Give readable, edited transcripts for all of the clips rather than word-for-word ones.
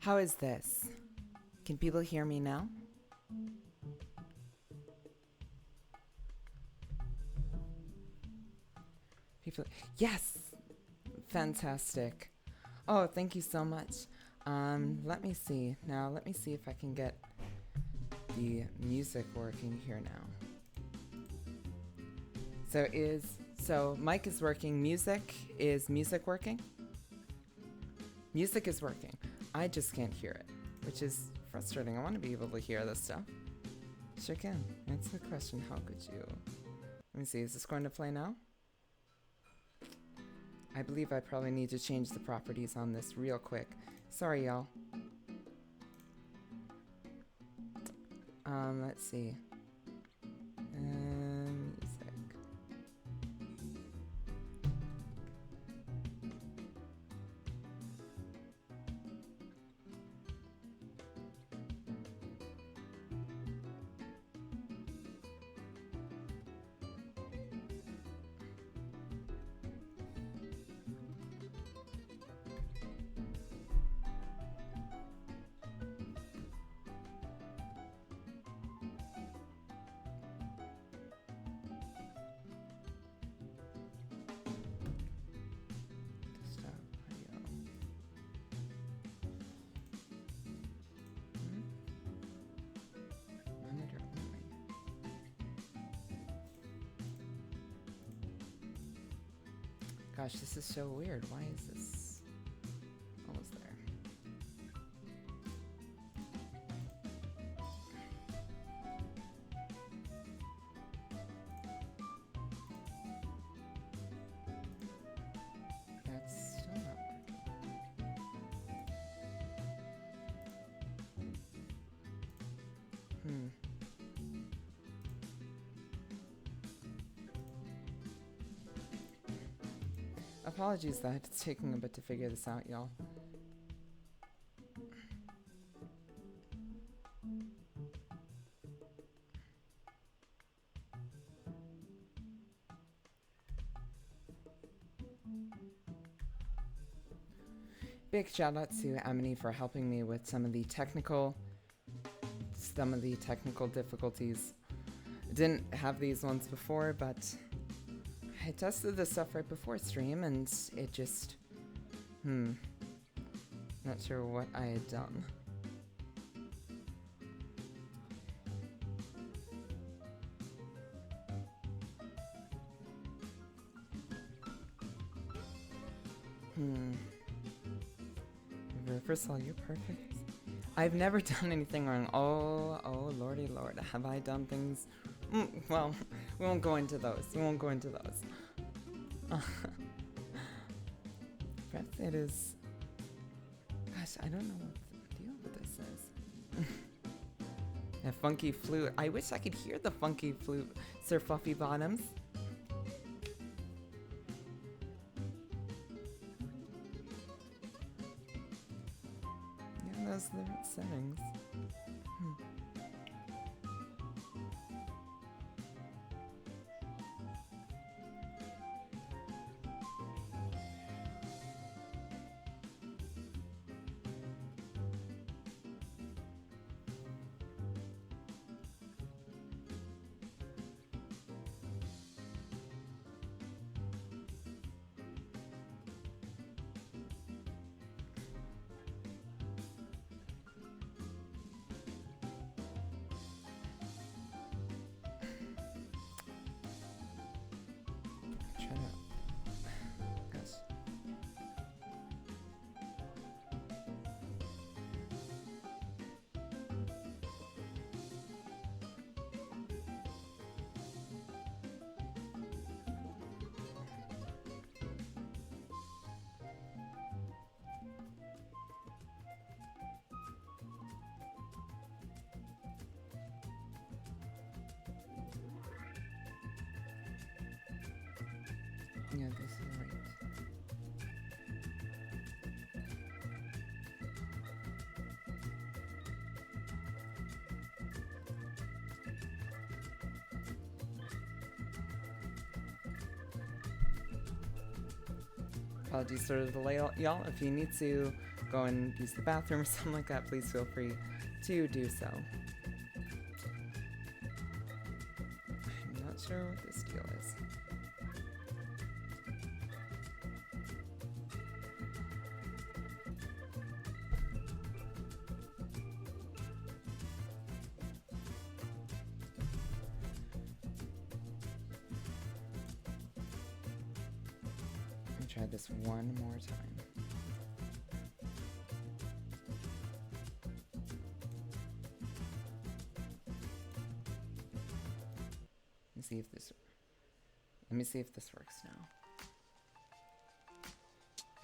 How is this? Can people hear me now? People, yes, fantastic. Oh, thank you so much. Let me see. Now, let me see if I can get the music working here now. So mic is working. Is music working? Music is working. I just can't hear it, which is frustrating. I want to be able to hear this stuff. Sure can. That's the question. How could you? Let me see. Is this going to play now? I believe I probably need to change the properties on this real quick. Sorry, y'all. Let's see. Music. Stop audio. Monitor only. Gosh, this is so weird. Why is this almost there? That's still not working. Apologies that it's taking a bit to figure this out, y'all. Big shout out to Amity for helping me with some of the technical difficulties. Didn't have these ones before, but I tested this stuff right before stream and it just, not sure what I had done. First of all, you're perfect. I've never done anything wrong. Oh, lordy lord. Have I done things? Well, we won't go into those. Perhaps it is... Gosh, I don't know what the deal with this is. A funky flute. I wish I could hear the funky flute, Sir Fluffy Bottoms. Yeah, those are the right settings. Yeah, this is right. Apologies for the delay, y'all. If you need to go and use the bathroom or something like that, please feel free to do so. I'm not sure what this deal is. Let me try this one more time. Let me see if this works now.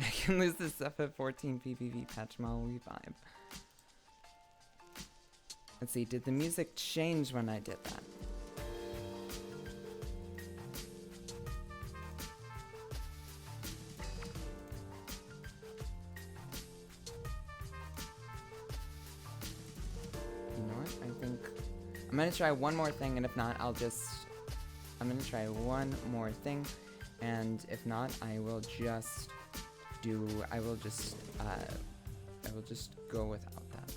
I can lose this FF14 PvP patch Maui vibe. Let's see, did the music change when I did that? You know what? I think I'm gonna try one more thing, and if not, I'm gonna try one more thing, and if not, I will just go without that.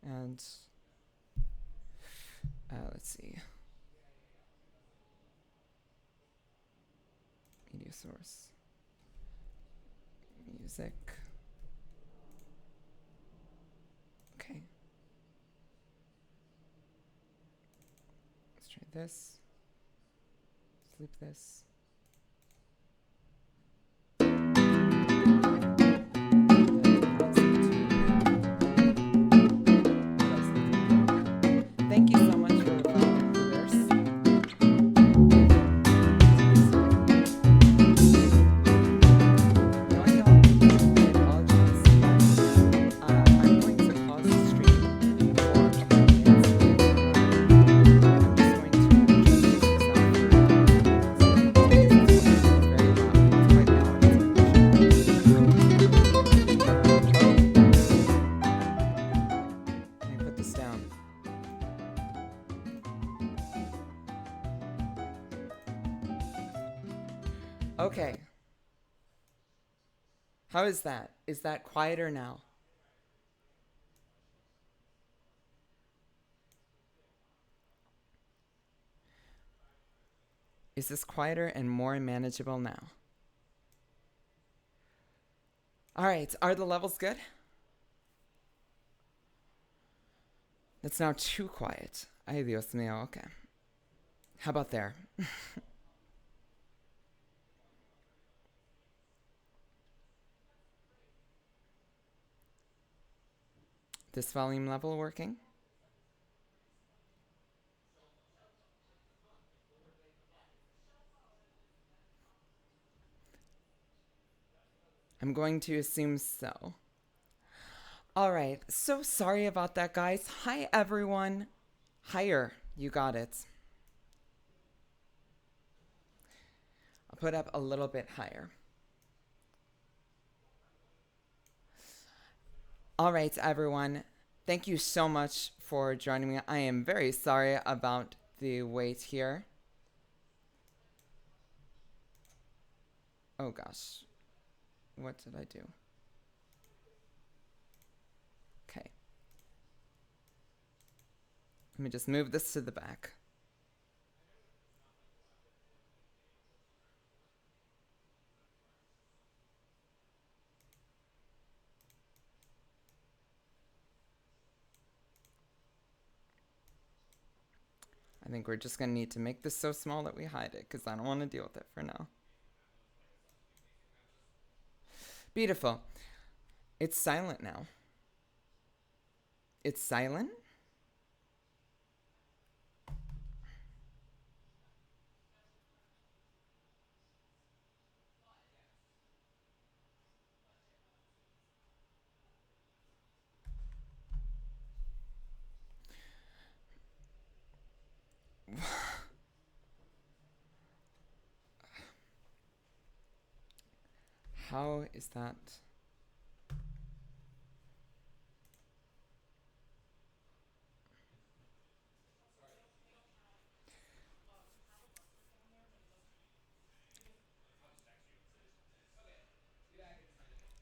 And let's see. Media source. Music. Okay. Let's try this. Sleep this. Thank you so much for this. No, I don't. I apologize. I'm going to pause the stream for a couple of minutes. I'm just going to adjust this sound for a couple of minutes. It's very loud. It's quite loud. Let me put this down. Okay. How is that? Is that quieter now? Is this quieter and more manageable now? All right, are the levels good? It's now too quiet. Ay, Dios mío, okay. How about there? This volume level working? I'm going to assume so. All right, so sorry about that, guys. Hi, everyone. Higher, you got it. I'll put up a little bit higher. All right, everyone. Thank you so much for joining me. I am very sorry about the wait here. Oh, gosh. What did I do? Okay. Let me just move this to the back. I think we're just going to need to make this so small that we hide it, because I don't want to deal with it for now. Beautiful. It's silent now. It's silent? How is that?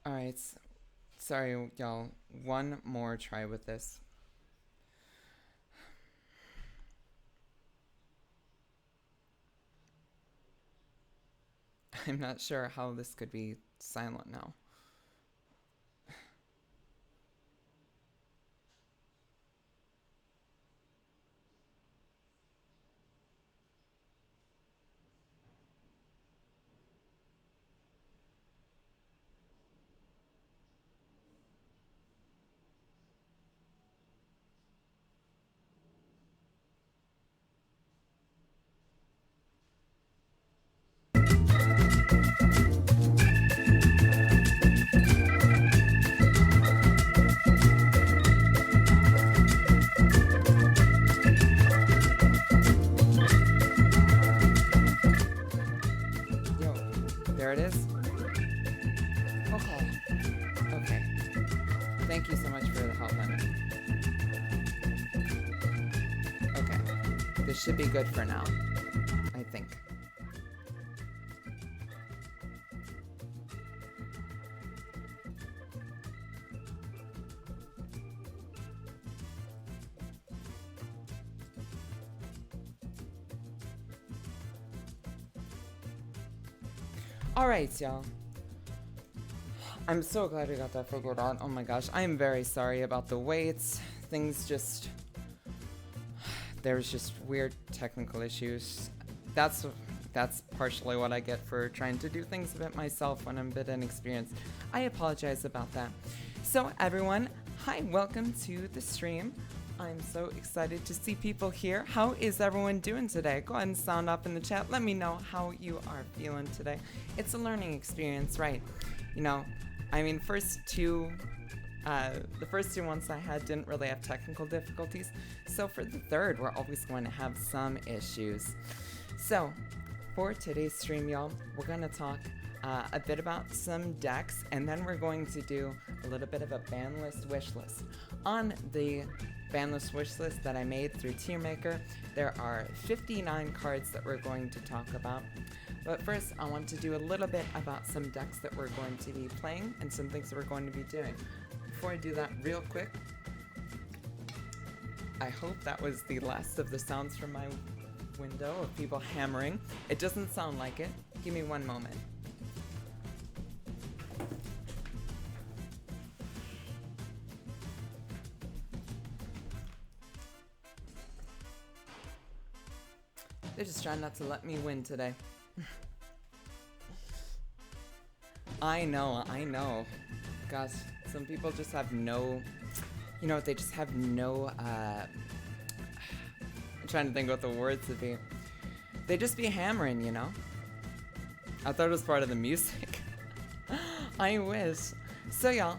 Alright, sorry, y'all. One more try with this. I'm not sure how this could be silent now. Yo, there it is. Okay. Okay. Thank you so much for the help, Lemon. Okay. This should be good for now, I think. Alright, y'all. I'm so glad we got that figured out. Oh my gosh, I am very sorry about the waits. Things just... There's just weird technical issues. That's partially what I get for trying to do things a bit myself when I'm a bit inexperienced. I apologize about that. So everyone, hi, welcome to the stream. I'm so excited to see people here. How is everyone doing today? Go ahead and sound up in the chat. Let me know how you are feeling today. It's a learning experience, right? You know, I mean, the first two ones I had didn't really have technical difficulties. So for the third, we're always going to have some issues. So for today's stream, y'all, we're going to talk a bit about some decks, and then we're going to do a little bit of a ban list wish list. On the ban list wish list that I made through Tier Maker, there are 59 cards that we're going to talk about. But first, I want to do a little bit about some decks that we're going to be playing and some things that we're going to be doing. Before I do that real quick, I hope that was the last of the sounds from my window of people hammering. It doesn't sound like it. Give me one moment. They're just trying not to let me win today. I know. Gosh, some people just have no... You know, they just have no, I'm trying to think what the words would be. They just be hammering, you know? I thought it was part of the music. I wish. So y'all,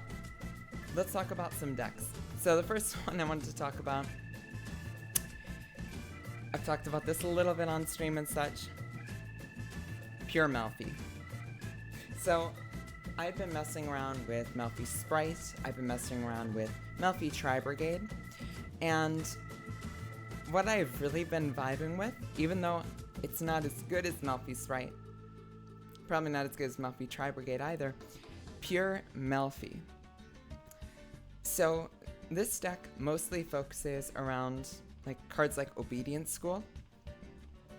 let's talk about some decks. So the first one I wanted to talk about, I've talked about this a little bit on stream and such. Pure Malfi. So I've been messing around with Malfi Sprite. I've been messing around with Malfi Tri-Brigade. And what I've really been vibing with, even though it's not as good as Malfi Sprite, probably not as good as Malfi Tri-Brigade either, Pure Malfi. So this deck mostly focuses around cards like Obedience School,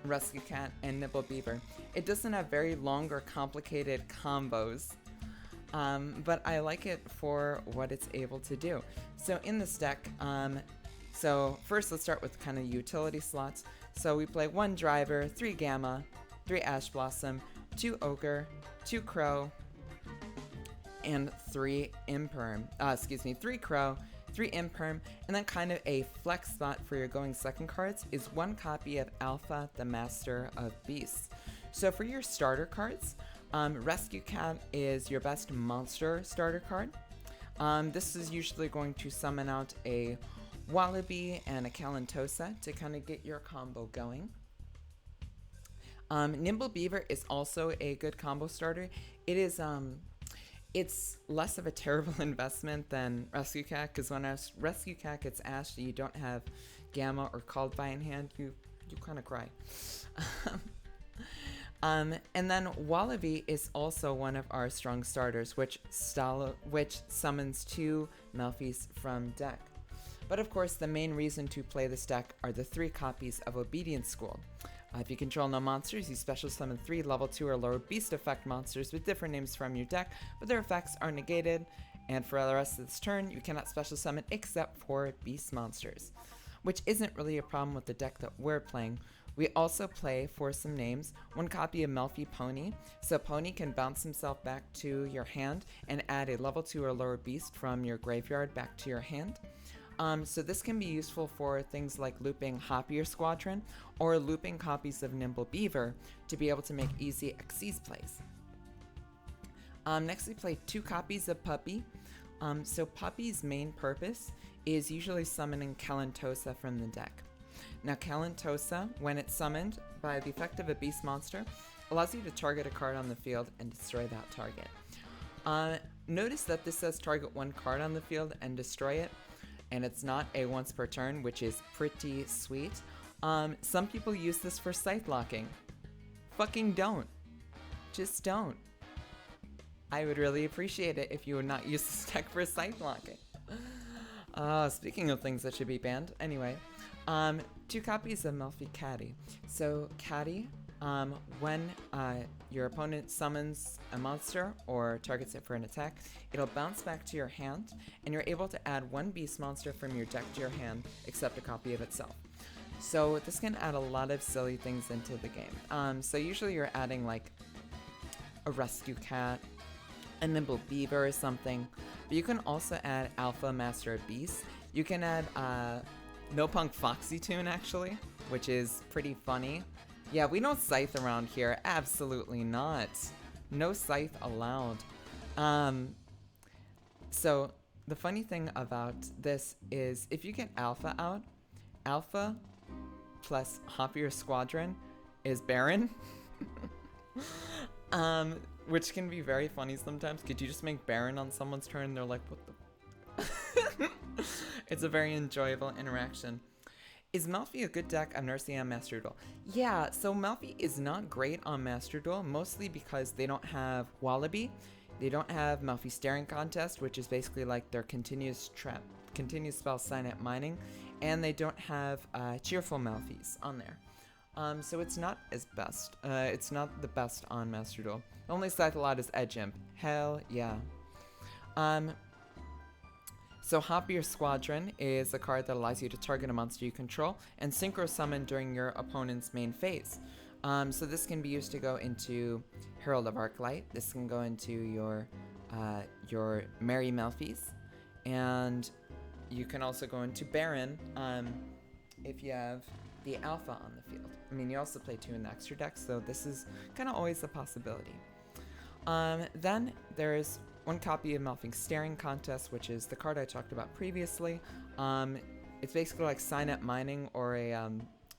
Rescue Cat, and Nibble Beaver. It doesn't have very long or complicated combos, but I like it for what it's able to do. So in this deck, so first let's start with kind of utility slots. So we play 1 Driver, 3 Gamma, 3 Ash Blossom, 2 Ogre, 2 Crow, and 3 Imperm. 3 Crow, 3 Imperm, and then kind of a flex spot for your going second cards is 1 copy of Alpha, the Master of Beasts. So for your starter cards, Rescue Cat is your best monster starter card. This is usually going to summon out a Wallaby and a Kalantosa to kind of get your combo going. Nimble Beaver is also a good combo starter. It is, it's less of a terrible investment than Rescue Cat, because when Rescue Cat gets ashed and you don't have Gamma or Called by in hand, you kind of cry. And then Wallaby is also one of our strong starters, which summons 2 Melfi's from deck. But of course, the main reason to play this deck are the 3 copies of Obedience School. If you control no monsters, you special summon 3 level 2 or lower beast effect monsters with different names from your deck, but their effects are negated, and for the rest of this turn, you cannot special summon except for beast monsters, which isn't really a problem with the deck that we're playing. We also play, for some names, 1 copy of Melfi Pony, so Pony can bounce himself back to your hand and add a level 2 or lower beast from your graveyard back to your hand. So this can be useful for things like looping Hoppier Squadron or looping copies of Nimble Beaver to be able to make easy Xyz plays. Next we play 2 copies of Puppy. So Puppy's main purpose is usually summoning Kalantosa from the deck. Now Kalantosa, when it's summoned by the effect of a beast monster, allows you to target a card on the field and destroy that target. Notice that this says target 1 card on the field and destroy it, and it's not a once per turn, which is pretty sweet. Some people use this for scythe locking. Fucking don't. Just don't. I would really appreciate it if you would not use this deck for scythe locking. Speaking of things that should be banned, anyway. 2 copies of Melfi Caddy. So Caddy, when your opponent summons a monster or targets it for an attack, it'll bounce back to your hand, and you're able to add 1 beast monster from your deck to your hand, except a copy of itself. So this can add a lot of silly things into the game. So usually you're adding like a rescue cat, a nimble beaver or something, but you can also add Alpha Master of Beasts. You can add No Punk Foxy Tune actually, which is pretty funny. Yeah, we don't scythe around here. Absolutely not. No scythe allowed. So the funny thing about this is if you get Alpha out, Alpha plus Hoppier Squadron is Baron. Which can be very funny sometimes. Could you just make Baron on someone's turn and they're like, what the... It's a very enjoyable interaction. Is Melfi a good deck? I've never seen on Master Duel. Yeah, so Melfi is not great on Master Duel, mostly because they don't have Wallaby. They don't have Melfi Staring Contest, which is basically like their continuous spell Signet Mining, and they don't have Cheerful Melfis on there. So it's not as best. It's not the best on Master Duel. The only scythe allowed is Edge Imp. Hell yeah. So Hoppier Squadron is a card that allows you to target a monster you control and synchro summon during your opponent's main phase. So this can be used to go into Herald of Arclight. This can go into your Merry Melfis, and you can also go into Baron if you have the Alpha on the field. I mean, you also play 2 in the extra deck, so this is kind of always a possibility. Then there's 1 copy of Melfi Staring Contest, which is the card I talked about previously. It's basically like Signet Mining or a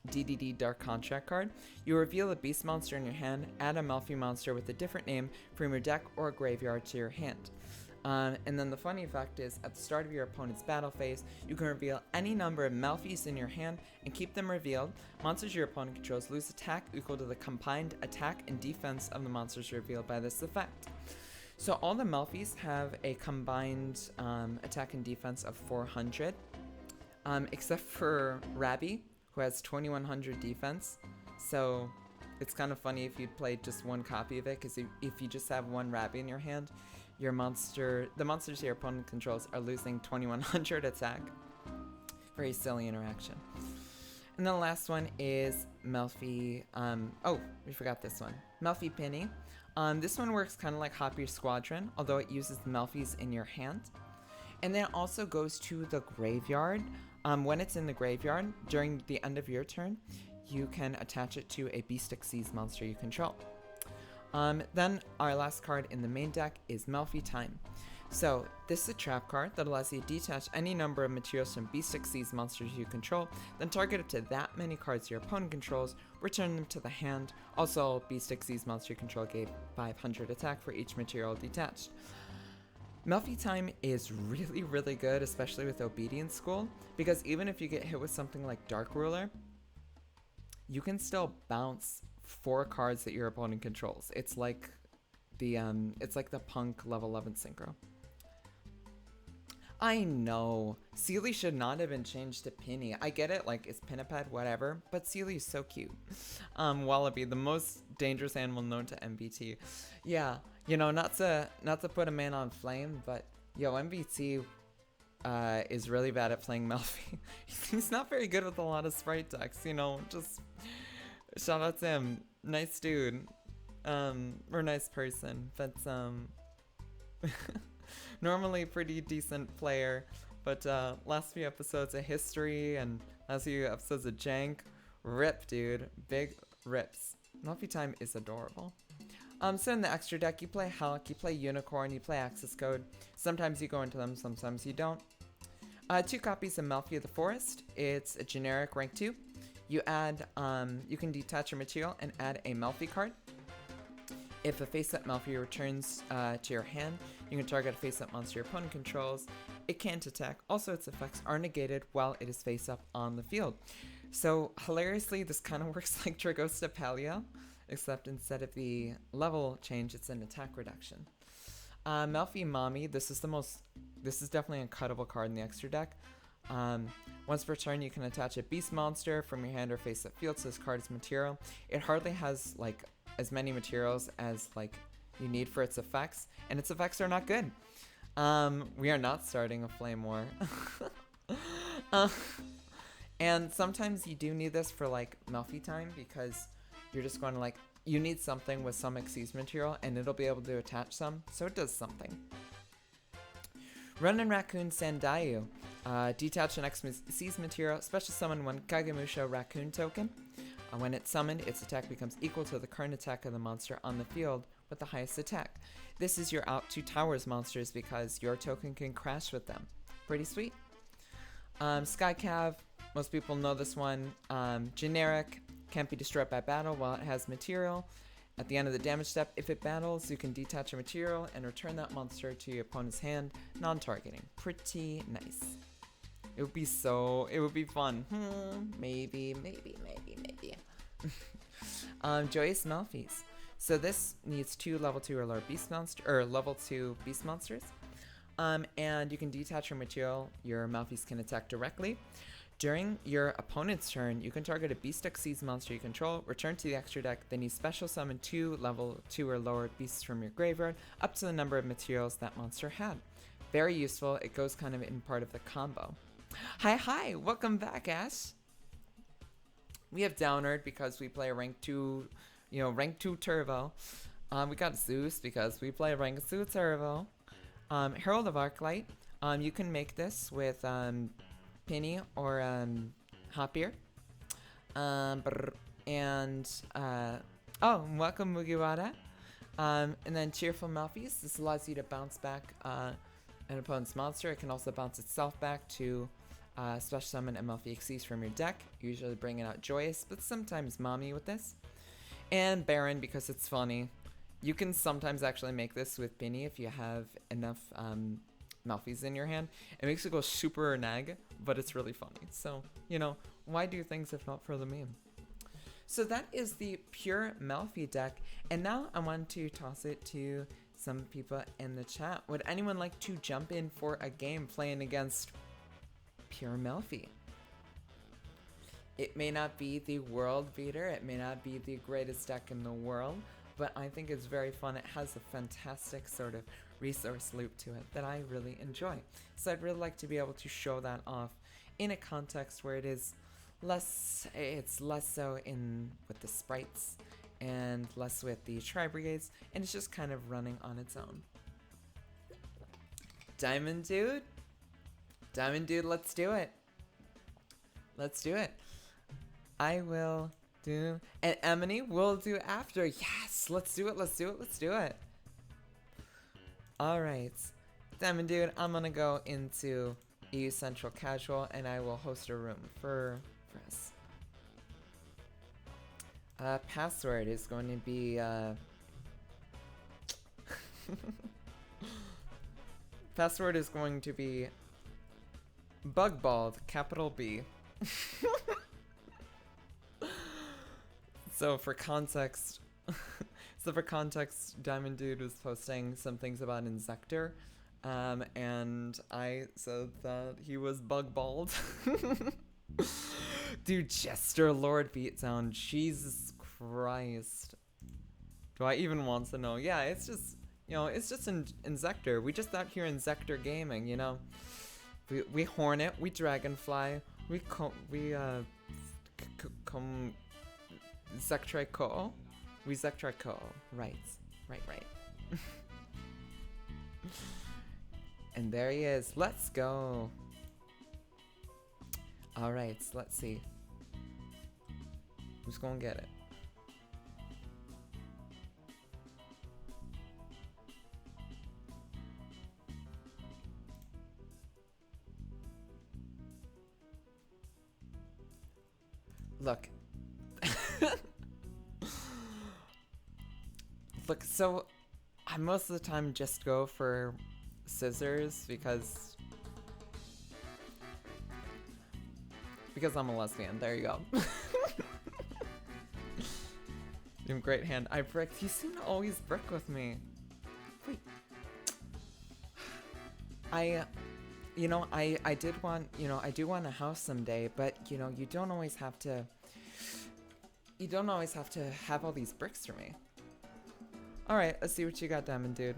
DDD Dark Contract card. You reveal a beast monster in your hand, add a Melfi monster with a different name from your deck or graveyard to your hand. And then the funny fact is, at the start of your opponent's battle phase, you can reveal any number of Melfis in your hand and keep them revealed. Monsters your opponent controls lose attack equal to the combined attack and defense of the monsters revealed by this effect. So all the Melfis have a combined attack and defense of 400, except for Rabby, who has 2100 defense. So it's kind of funny if you'd played just 1 copy of it, because if you just have 1 Rabby in your hand, the monsters your opponent controls are losing 2100 attack. Very silly interaction. And then the last one is Melfi, oh, we forgot this one. Melfi Penny. This one works kind of like Hoppier Squadron, although it uses the Melfis in your hand. And then it also goes to the graveyard. When it's in the graveyard, during the end of your turn, you can attach it to a Beast Xyz monster you control. Then our last card in the main deck is Melfi Time. So this is a trap card that allows you to detach any number of materials from Beast Xyz monsters you control, then target up to that many cards your opponent controls, return them to the hand. Also, Beast Xyz monster you control gave 500 attack for each material detached. Melfi Time is really, really good, especially with Obedience School, because even if you get hit with something like Dark Ruler, you can still bounce 4 cards that your opponent controls. It's like the punk level 11 synchro. I know. Sealy should not have been changed to Penny. I get it, like, it's Pinniped, whatever, but Sealy is so cute. Wallaby, the most dangerous animal known to MBT. Yeah, you know, not to put a man on flame, but yo, MBT is really bad at playing Melfi. He's not very good with a lot of sprite decks, you know, just shout out to him. Nice dude. Or nice person, but normally pretty decent player, but last few episodes of history and last few episodes of jank, rip, dude, big rips. Melfi time is adorable. So in the extra deck, you play Hulk, you play Unicorn, you play Access Code. Sometimes you go into them, sometimes you don't. 2 copies of Melfi of the Forest. It's a generic rank 2. You add, you can detach your material and add a Melfi card. If a face-up Melfi returns to your hand, you can target a face-up monster your opponent controls. It can't attack. Also, its effects are negated while it is face-up on the field. So, hilariously, this kind of works like Dragosta Paleo, except instead of the level change, it's an attack reduction. Melfi Mommy, this is definitely a cuttable card in the extra deck. Once per turn, you can attach a beast monster from your hand or face-up field, so this card is material. It hardly has, like, as many materials as like you need for its effects, and its effects are not good. We are not starting a flame war. And sometimes you do need this for like Melfi time, because you're just going to like, you need something with some Xyz material and it'll be able to attach some, so it does something. Ronin Raccoon Sandayu. Detach an Xyz material, special summon 1 Kagemusha Raccoon token. When it's summoned, its attack becomes equal to the current attack of the monster on the field with the highest attack. This is your out 2 towers monsters because your token can crash with them. Pretty sweet. Sky Cav, most people know this one. Generic, can't be destroyed by battle while it has material. At the end of the damage step, if it battles, you can detach a material and return that monster to your opponent's hand, non-targeting. Pretty nice. It would be fun. Maybe. Joyous Melfis. So this needs 2 level 2 or lower beast monster, or level 2 beast monsters. And you can detach your material. Your Melfis can attack directly. During your opponent's turn, you can target a beast Xyz monster you control, return to the extra deck, then you special summon 2 level 2 or lower beasts from your graveyard, up to the number of materials that monster had. Very useful. It goes kind of in part of the combo. Hi, welcome back, Ash. We have Downward because we play a rank 2, rank 2 Turbo. We got Zeus because we play rank 2 Turbo. Herald of Arclight. You can make this with Penny or Hopier. Welcome Mugiwara. And then Cheerful Melfis. This allows you to bounce back an opponent's monster. It can also bounce itself back to special summon MLF Xyz from your deck, usually bringing out Joyous, but sometimes Mommy with this. And Baron, because it's funny. You can sometimes actually make this with Penny if you have enough Malfis in your hand. It makes it go super nag, but it's really funny. So, why do things if not for the meme? So that is the pure Malfi deck, and now I want to toss it to some people in the chat. Would anyone like to jump in for a game playing against pure Melfi? It may not be the world beater, it may not be the greatest deck in the world, but I think it's very fun. It has a fantastic sort of resource loop to it that I really enjoy. So I'd really like to be able to show that off in a context where it's less so in with the sprites and less with the tri-brigades, and it's just kind of running on its own. Diamond Dude, let's do it. I will do, and Emily will do after. Yes, let's do it. All right, Diamond Dude, I'm gonna go into EU Central Casual, and I will host a room for us. Password is going to be password is going to be Bugbald, capital B. So for context, Diamond Dude was posting some things about Insector, and I said that he was bug bald. Dude, Jester Lord Beatdown, Jesus Christ. Do I even want to know? Yeah, it's just, it's just Insector. We just out here Insector gaming, We Hornet, we Dragonfly, we Zectrico. We Zectrico. Right. And there he is. Let's go. Alright, let's see. Who's gonna get it? Look. Look, so I most of the time just go for scissors because I'm a lesbian. There you go. Doing great hand. I bricked. You seem to always brick with me. Wait. I did want, I do want a house someday, but you don't always have to have all these bricks for me. All right, let's see what you got, Diamond Dude.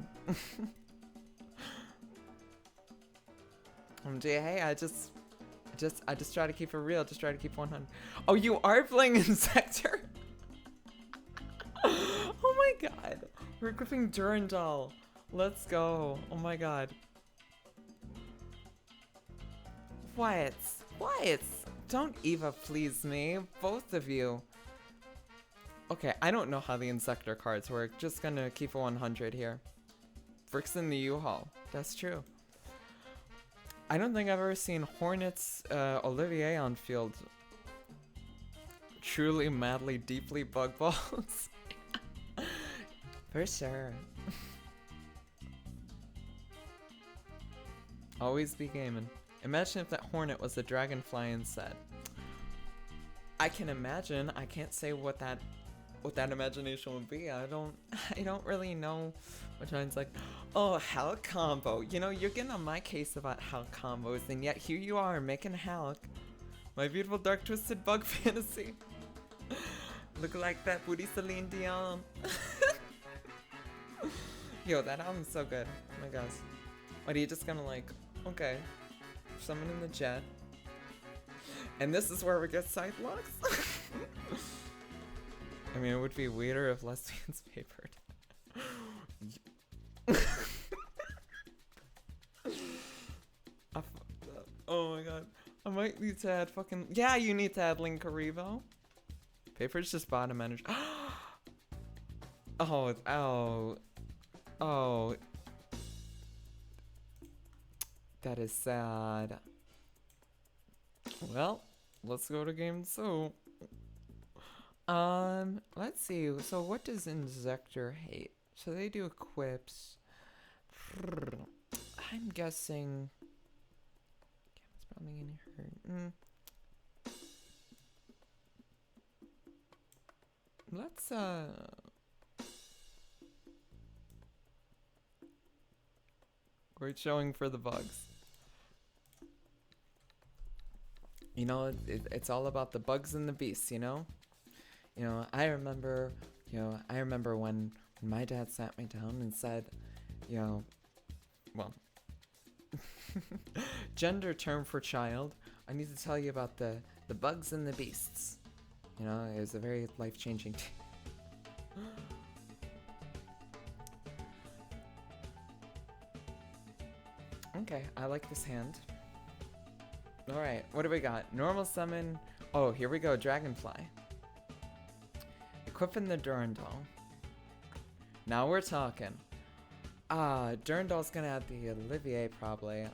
Hey, I just try to keep it real. Just try to keep 100. Oh, you are playing Insector? Oh my god. We're equipping Durandal. Let's go. Oh my god. What? Don't Eva please me. Both of you. Okay, I don't know how the Insector cards work. Just gonna keep a 100 here. Bricks in the U-Haul. That's true. I don't think I've ever seen Hornets Olivier on field. Truly, madly, deeply bug balls. For sure. Always be gaming. Imagine if that Hornet was a Dragonfly instead. I can imagine. I can't say what that imagination would be. I don't really know which one's like, oh, Hulk combo. You're getting on my case about Hulk combos, and yet here you are making Hulk. My beautiful dark twisted bug fantasy. Look like that booty Celine Dion. Yo, that album's so good. Oh my gosh. What are you just gonna okay, summon in the jet. And this is where we get side locks? I mean, it would be weirder if lesbians papered. Oh my god. I might need to add fucking... Yeah, you need to add Link Karibo. Paper's just bottom energy. Oh. That is sad. Well, let's go to game 2. Let's see. So what does Insector hate? So they do equips. I'm guessing... It's probably gonna hurt. Let's, Great showing for the bugs. It's all about the bugs and the beasts, I remember when my dad sat me down and said, well, gender term for child, I need to tell you about the bugs and the beasts. It was a very life-changing Okay, I like this hand. Alright, what do we got? Normal summon. Oh, here we go, Dragonfly. Equipping the Durandal. Now we're talking. Durandal's gonna have the Olivier probably.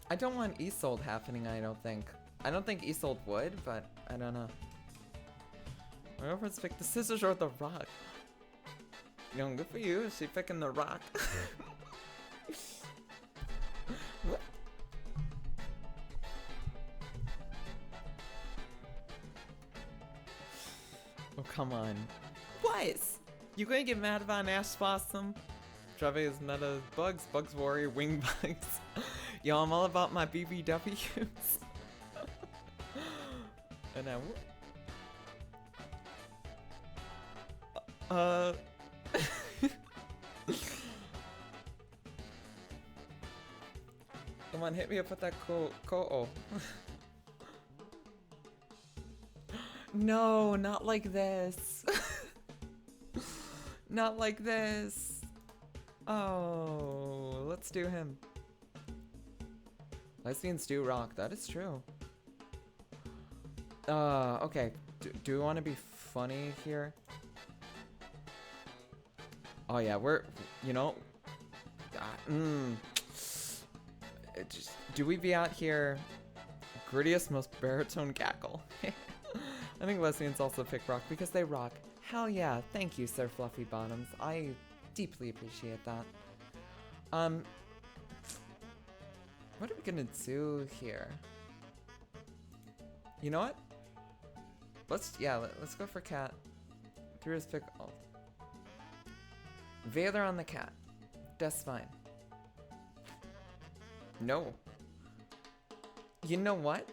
I don't want Isolde happening, I don't think. I don't think Isolde would, but I don't know. My girlfriend's picked the scissors or the rock. Good for you. She picking the rock. come on. What? You gonna get mad about an Ash Blossom? Trave is meta bugs, Bugs Warrior, Wing Bugs. Yo, I'm all about my BBWs. And now, come on, hit me up with that ko-oh. No, not like this. Not like this. Oh, let's do him. Lesbians do rock, that is true. Okay. Do we want to be funny here? Oh yeah, we're, you know, do we be out here? Grittiest, most baritone cackle. I think lesbians also pick rock because they rock. Hell yeah, thank you, Sir Fluffy Bottoms. I deeply appreciate that. What are we gonna do here? You know what? Let's go for cat. Drew's pick. Oh. Veiler on the cat. That's fine. No. You know what?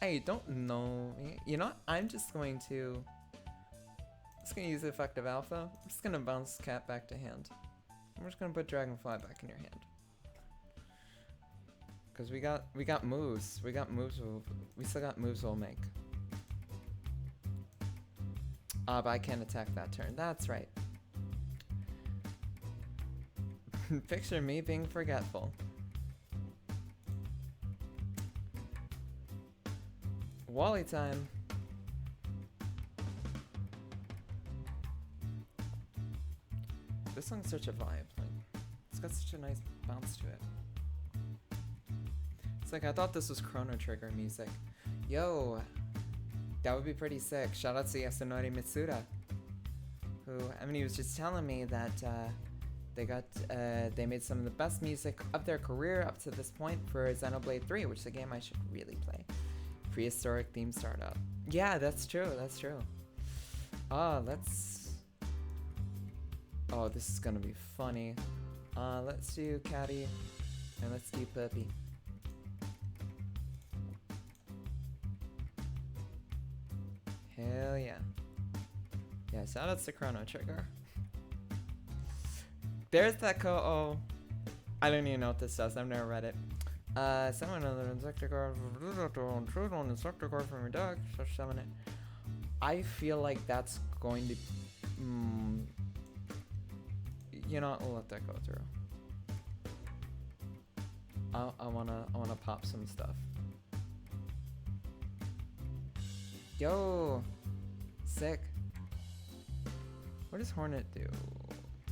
I don't know. You know what? I'm just going to use effective alpha. I'm just gonna bounce cat back to hand. I'm just gonna put Dragonfly back in your hand. Cause we got moves. We still got moves we'll make. But I can't attack that turn. That's right. Picture me being forgetful. Wally time. This song's such a vibe. Like, it's got such a nice bounce to it. It's like I thought this was Chrono Trigger music. Yo, that would be pretty sick. Shout out to Yasunori Mitsuda, who, I mean, he was just telling me that they made some of the best music of their career up to this point for Xenoblade 3, which is a game I should really play. Prehistoric theme startup. Yeah, that's true. That's true. Oh, this is gonna be funny. Let's do Catty, and let's do Puppy. Hell yeah. Yeah, shout outs to Chrono Trigger. There's that ko-oh. I don't even know what this does. I've never read it. Summon another Insecticard. Intrude on Insecticard from your deck. Just summon it. I feel like that's going to... you know, we'll let that go through. I wanna pop some stuff. Yo, sick. What does Hornet do?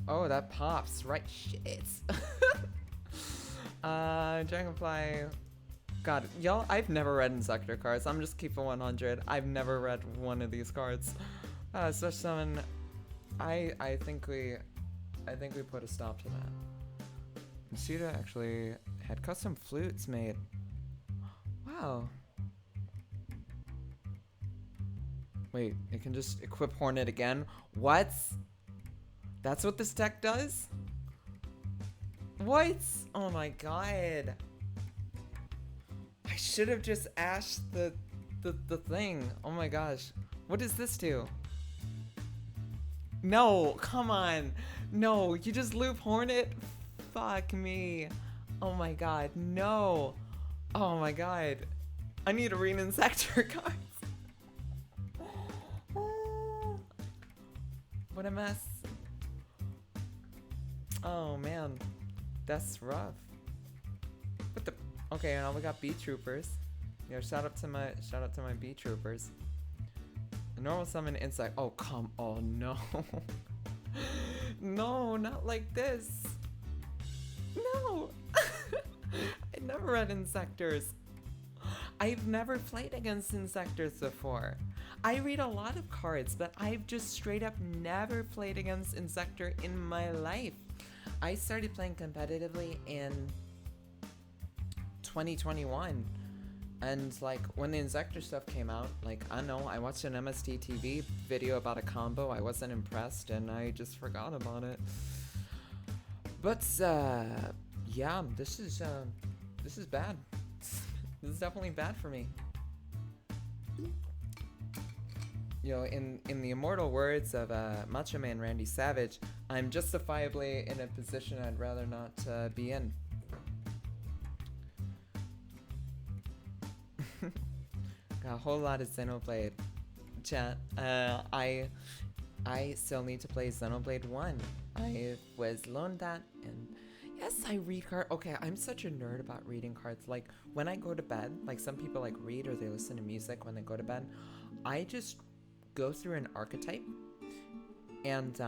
Oh, that pops, right? Shit. Dragonfly. God, y'all, I've never read Insector cards. I'm just keeping 100. I've never read one of these cards. Special summon. I think we put a stop to that. Masuda actually had custom flutes made. Wow. Wait, it can just equip Hornet again? What? That's what this deck does? What? Oh my god. I should have just ashed the thing. Oh my gosh. What does this do? No, come on. No, you just loop Hornet? Fuck me. Oh my god, no. Oh my god. I need to read Insector cards. What a mess. Oh man, that's rough. What the? Okay, now we got B troopers. Yeah, shout out to my B troopers. A normal summon insect. Oh come! Oh no! No, not like this. No. I never read Insectors. I've never played against Insectors before. I read a lot of cards, but I've just straight up never played against Insector in my life. I started playing competitively in 2021. And like when the Inzector stuff came out, like I don't know, I watched an MST TV video about a combo. I wasn't impressed, and I just forgot about it. But yeah, this is bad. This is definitely bad for me. You know, in the immortal words of Macho Man Randy Savage, I'm justifiably in a position I'd rather not be in. Got a whole lot of Xenoblade chat. I still need to play Xenoblade 1. I was loaned that, and yes, I read cards. Okay, I'm such a nerd about reading cards. Like, when I go to bed, like some people like read or they listen to music when they go to bed, I just go through an archetype, and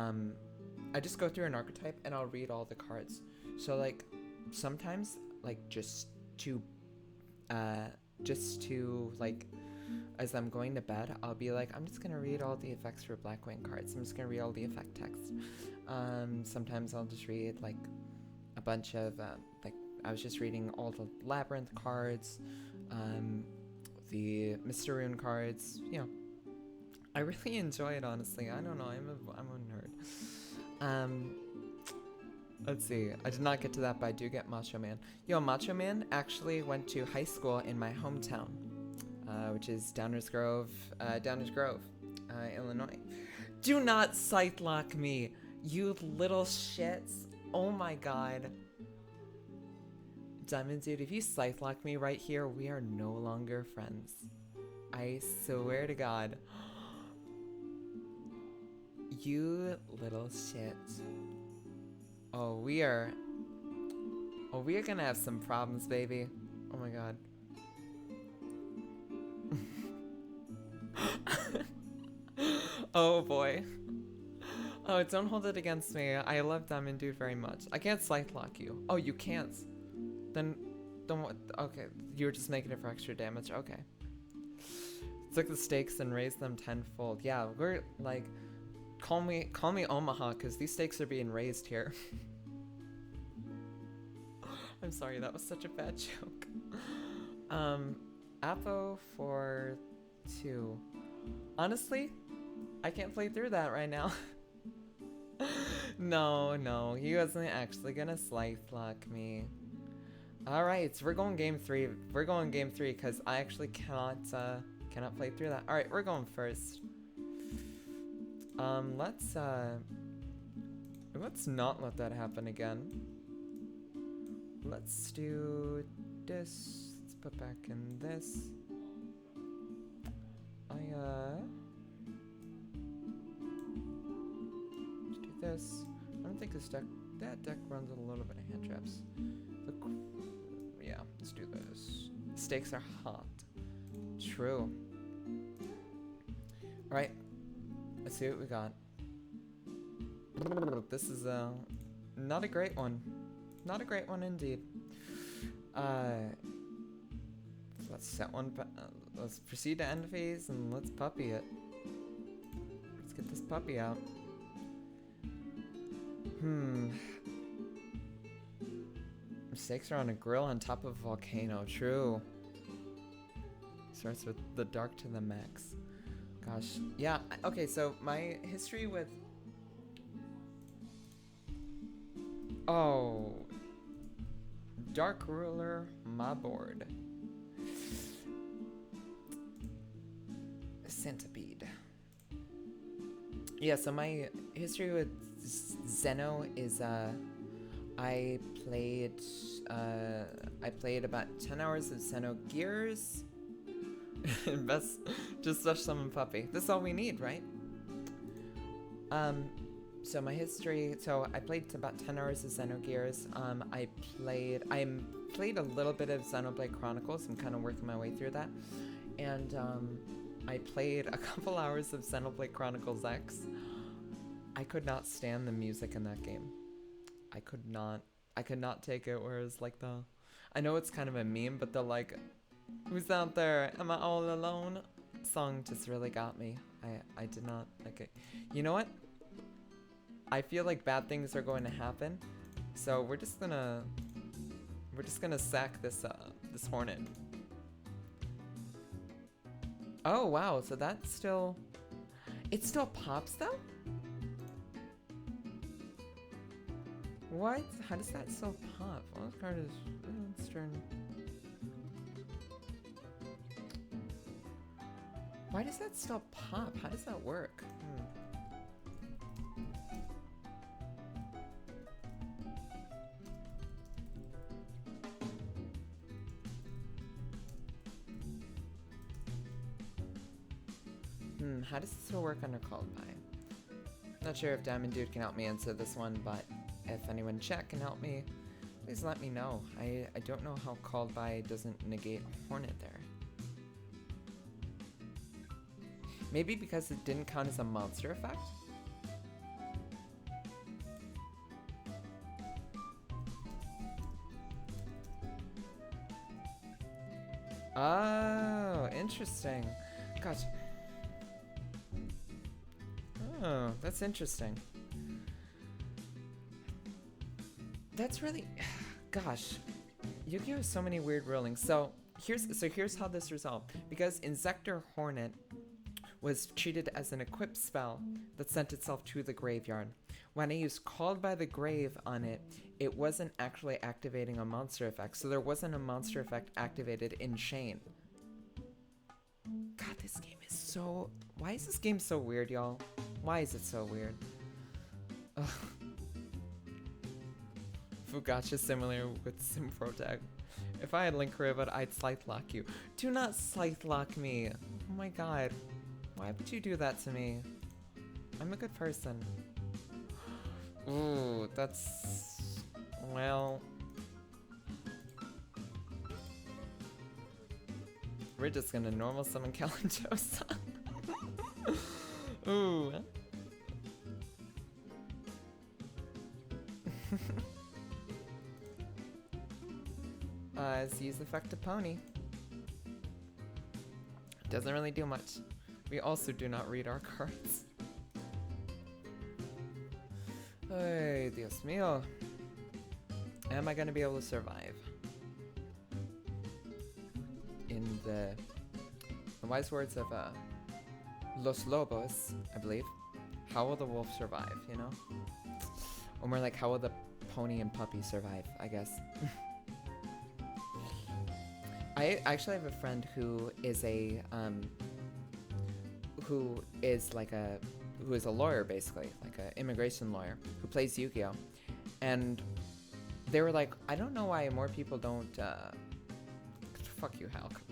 I just go through an archetype and I'll read all the cards. So like, sometimes, like, just to like, as I'm going to bed, I'll be like, I'm just gonna read all the effects for Blackwing cards. I'm just gonna read all the effect text. Sometimes I'll just read like a bunch of like, I was just reading all the Labyrinth cards, the Mystery cards. You know, I really enjoy it, honestly. I don't know, I'm a nerd. Let's see, I did not get to that, but I do get Macho Man. Yo, Macho Man actually went to high school in my hometown, which is Downers Grove, Illinois. Do not sight lock me, you little shits. Oh my god. Diamond Dude, if you sight lock me right here, we are no longer friends. I swear to God. You little shit. Oh, we are gonna have some problems, baby. Oh my god. Oh boy. Oh, don't hold it against me. I love Diamond Dude very much. I can't sight lock you. Oh, you can't. Then don't. Okay, you were just making it for extra damage. Okay. Took the stakes and raised them tenfold. Yeah, we're like, call me Omaha, because these stakes are being raised here. I'm sorry, that was such a bad joke. Apo for 2. Honestly, I can't play through that right now. No, he wasn't actually gonna slice lock me. Alright, so we're going game 3. We're going game 3 because I actually cannot play through that. Alright, we're going first. Let's not let that happen again. Let's do this. Let's put back in this. Let's do this. I don't think that deck runs a little bit of hand traps. Yeah, let's do this. The stakes are hot. True. Alright. Let's see what we got. This is not a great one. Not a great one indeed. Let's set one. Let's proceed to end phase and let's puppy it. Let's get this puppy out. Mistakes are on a grill on top of a volcano. True. Starts with the dark to the max. Gosh. Yeah. Okay. So my history with. Oh. Dark Ruler, my board. Centipede. Yeah, so my history with Zeno is I played about 10 hours of Xenogears. Best just such summon puppy. This is all we need, right? So my history, so I played about 10 hours of Xenogears. I played a little bit of Xenoblade Chronicles. I'm kind of working my way through that. And I played a couple hours of Xenoblade Chronicles X. I could not stand the music in that game. I could not take it, whereas like I know it's kind of a meme, but the like, who's out there? Am I all alone? Song just really got me. I did not like it. You know what? I feel like bad things are going to happen, so we're just gonna sack this hornet. Oh, wow. So that's still... It still pops, though? What? How does that still pop? Well, this card is... Let's turn... Why does that still pop? How does that work? How does it still work under called by? Not sure if Diamond Dude can help me answer this one, but if anyone in chat can help me, please let me know. I don't know how called by doesn't negate Hornet there. Maybe because it didn't count as a monster effect? Oh, interesting. Gotcha. Oh, that's interesting. That's really... Gosh. Yu-Gi-Oh! Has so many weird rulings. So here's how this resolved. Because Insector Hornet was treated as an equipped spell that sent itself to the graveyard. When I used Called by the Grave on it, it wasn't actually activating a monster effect. So there wasn't a monster effect activated in Chain. God, this game is so... Why is this game so weird, y'all? Why is it so weird? Ugh. Fugacha similar with Simprotag. If I had Link Rivet, I'd Scythe Lock you. Do not Scythe Lock me. Oh my god. Why would you do that to me? I'm a good person. Ooh, that's... Well... We're just gonna normal summon Kalanchosa. Ooh. Let's use Effective Pony. Doesn't really do much. We also do not read our cards. Ay, Dios mío. Am I gonna be able to survive? In the wise words of Los Lobos, I believe, how will the wolf survive, you know? Or more like, how will the pony and puppy survive, I guess. I actually have a friend who is a who is a lawyer, basically, like an immigration lawyer who plays Yu-Gi-Oh! And they were like, I don't know why more people don't fuck you, Hulk.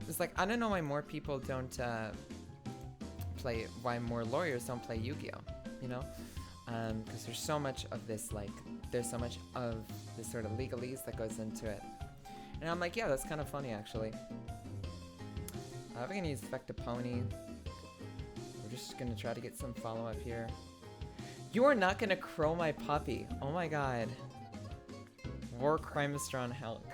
It's like, I don't know why more people don't why more lawyers don't play Yu-Gi-Oh! You know? Because there's so much of this, like, there's so much of this sort of legalese that goes into it. And I'm like, yeah, that's kind of funny, actually. We're gonna use Effective Pony. We're just gonna try to get some follow-up here. You are not gonna crow my puppy. Oh my god. War Crimestron Hulk.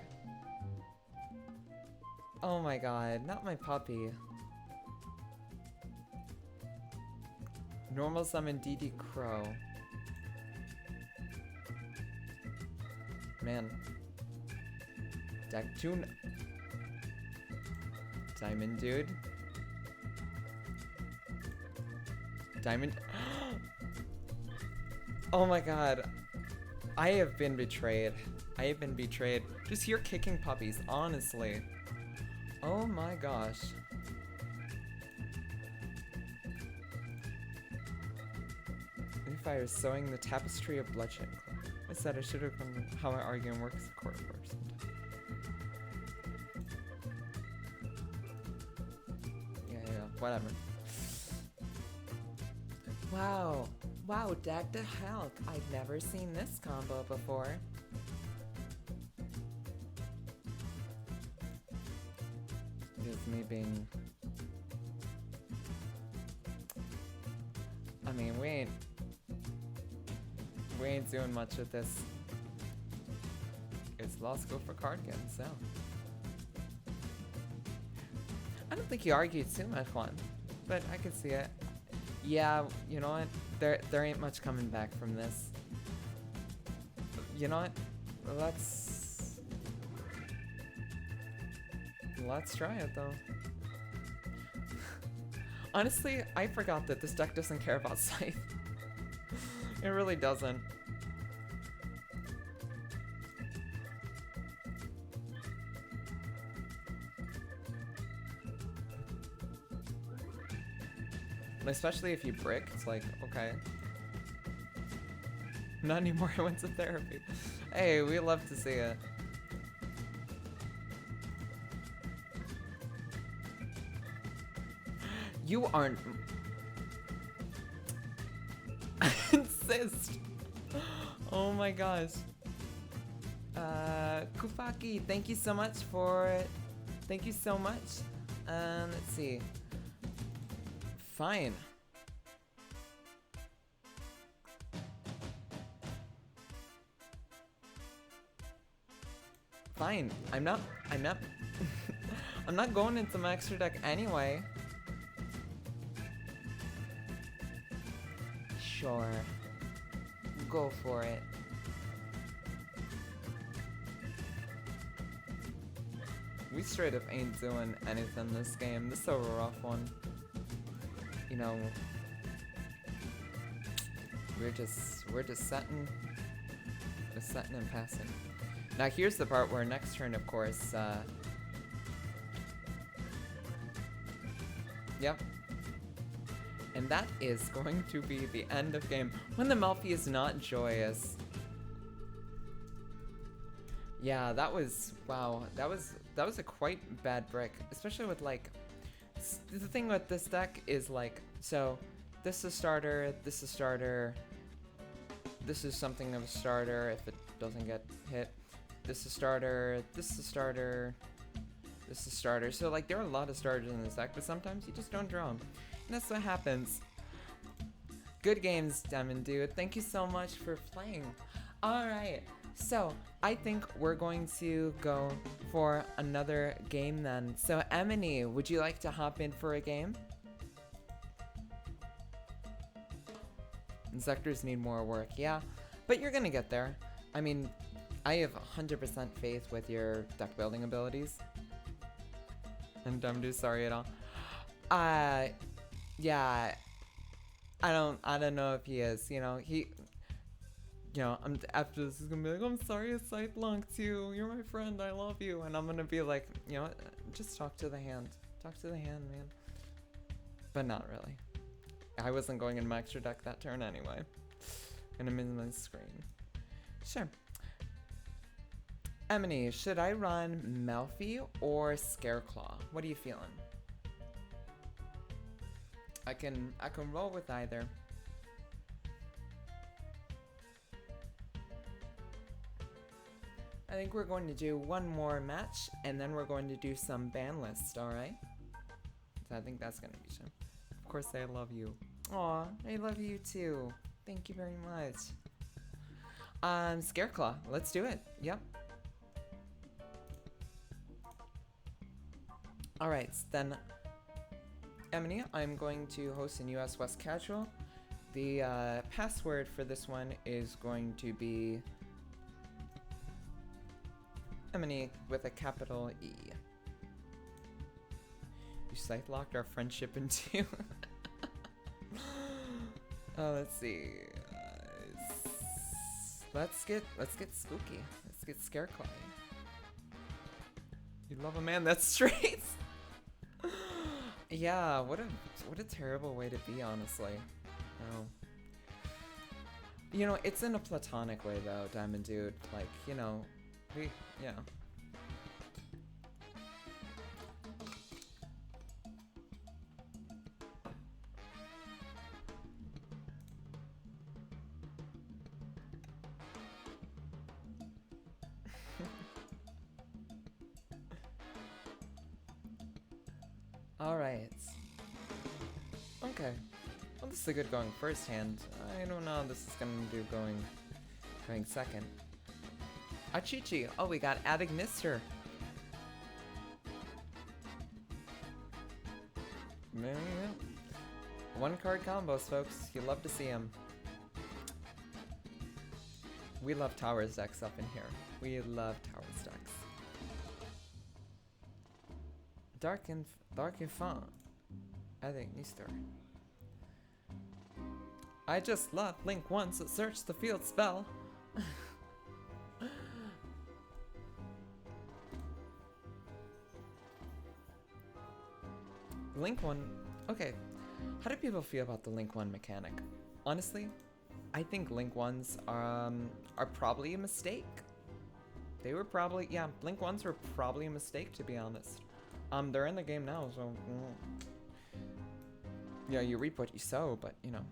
Oh my god, not my puppy. Normal summon DD Crow. Man. Deck Tune. Diamond Dude. Diamond. Oh my god. I have been betrayed. I have been betrayed. Just here kicking puppies, honestly. Oh my gosh. Fire sewing the tapestry of bloodshed. I said I should have come how my argument works the court first. Yeah, whatever. Wow. Wow, Deck to Hulk. I've never seen this combo before. Just me being... I mean, we ain't doing much with this. It's lost go for card game, so. I don't think you argued too much, Juan, but I can see it. Yeah, you know what? There ain't much coming back from this. You know what? Let's Let's try it though. Honestly, I forgot that this deck doesn't care about Scythe. It really doesn't. Especially if you brick, it's like, okay. Not anymore, I went to therapy. Hey, we love to see it. You aren't... I insist! Oh my gosh. Kufaki, thank you so much for it. Thank you so much. Let's see. Fine. Fine. I'm not I'm not going into my extra deck anyway. Sure. Go for it. We straight up ain't doing anything this game. This is a rough one. You know, we're just setting and passing. Now here's the part where next turn, of course, yep. And that is going to be the end of game when the Malfi is not joyous. Yeah, that was, wow, that was a quite bad brick, especially with like, the thing with this deck is like, so this is starter, this is starter, this is something of a starter if it doesn't get hit, this is starter, this is starter, this is starter. So like there are a lot of starters in this deck, but sometimes you just don't draw them. And that's what happens. Good games, Diamond Dude. Thank you so much for playing. Alright, so I think we're going to go for another game then. So Emily, would you like to hop in for a game? Inspectors need more work, yeah. But you're gonna get there. I mean, I have 100% faith with your deck building abilities. And Diamond Dude, sorry at all. Yeah, I don't know if he is, you know, I'm after this is gonna be like, I'm sorry, I side blocked you, you're my friend, I love you, and I'm gonna be like, you know what, just talk to the hand, man. But not really. I wasn't going in my extra deck that turn anyway. Gonna minimize screen. Sure. Emily, should I run Malfi or Scareclaw? What are you feeling? I can roll with either. I think we're going to do one more match, and then we're going to do some ban list, alright? So I think that's gonna be some. Of course, I love you. Aw, I love you too. Thank you very much. Scareclaw, let's do it. Yep. Alright, then Emily, I'm going to host in US West Casual. The password for this one is going to be Emily with a capital E. You scythe locked our friendship in two. Let's see. Let's get spooky. Let's get Scareclaw. You love a man that's straight. Yeah, what a terrible way to be, honestly. Oh. You know, it's in a platonic way though, Diamond Dude. Like, you know, yeah. Alright. Okay. Well, this is a good going first hand. I don't know how this is gonna do going second. Achichi. Oh, we got Adagnister. Yeah. One card combos, folks. You love to see them. We love Towers decks up in here. We love Towers decks. Dark and fun. I think new story. I just love Link once. Search the field spell. Link 1. Okay. How do people feel about the Link 1 mechanic? Honestly, I think Link 1s are probably a mistake. They were probably, yeah, Link 1s were probably a mistake, to be honest. They're in the game now, so yeah, you reap what you sow, but you know.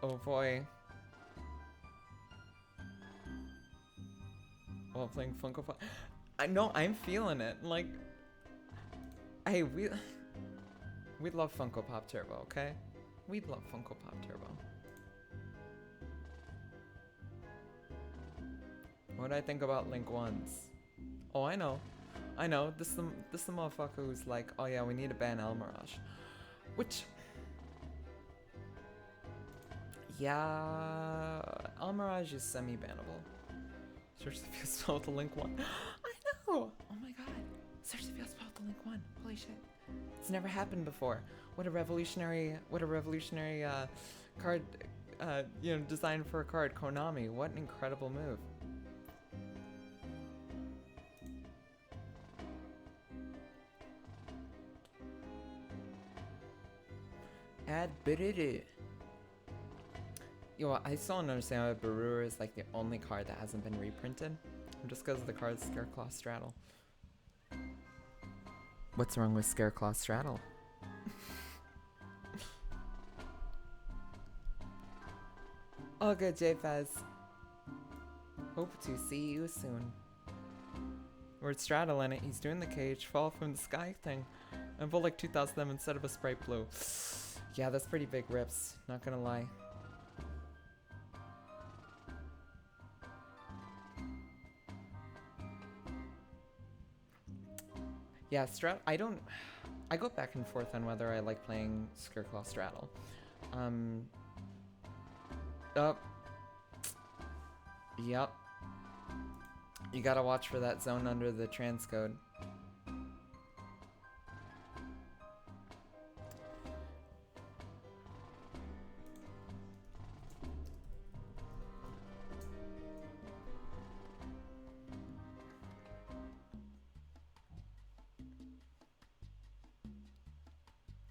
Oh boy. While playing Funko Pop. I know, I'm feeling it. Like, hey, we love Funko Pop Turbo, okay? We love Funko Pop Turbo. What do I think about Link 1s? Oh, I know. I know. This is the motherfucker who's like, oh yeah, we need to ban El Mirage. Which, yeah, El Mirage is semi-bannable. Search the field spell with the Link 1. I know! Oh my god. Search the field spell with the Link 1. Holy shit. It's never happened before. What a revolutionary card, you know, design for a card. Konami, what an incredible move. Add Biruru. Yo, I still don't understand why Biruru is like the only card that hasn't been reprinted. Just because of the card Scareclaw Straddle. What's wrong with Scareclaw Straddle? All good, JFaz. Hope to see you soon. Word Straddle in it. He's doing the cage, fall from the sky thing. And pull like 2,000 of them instead of a Sprite Blue. Yeah, that's pretty big rips. Not gonna lie. Yeah, I go back and forth on whether I like playing Scareclaw Straddle. Yep. You gotta watch for that zone under the transcode.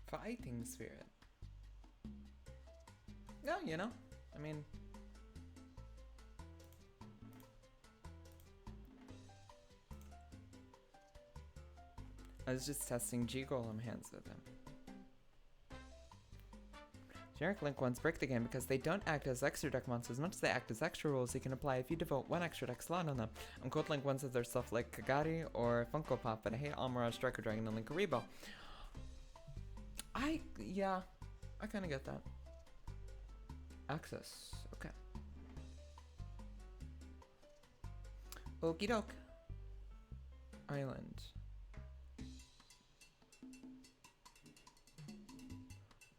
Fighting spirit. No, you know, I mean, I was just testing G-Golem hands with him. Generic Link ones break the game because they don't act as extra deck monsters. As much as they act as extra rules you can apply if you devote one extra deck slot on them. Unquote Link ones as their stuff like Kagari or Funko Pop, but I hate All Mirage, Striker Dragon, and Linkaribo. Yeah, I kind of get that. Access, okay. Okie doke. Island.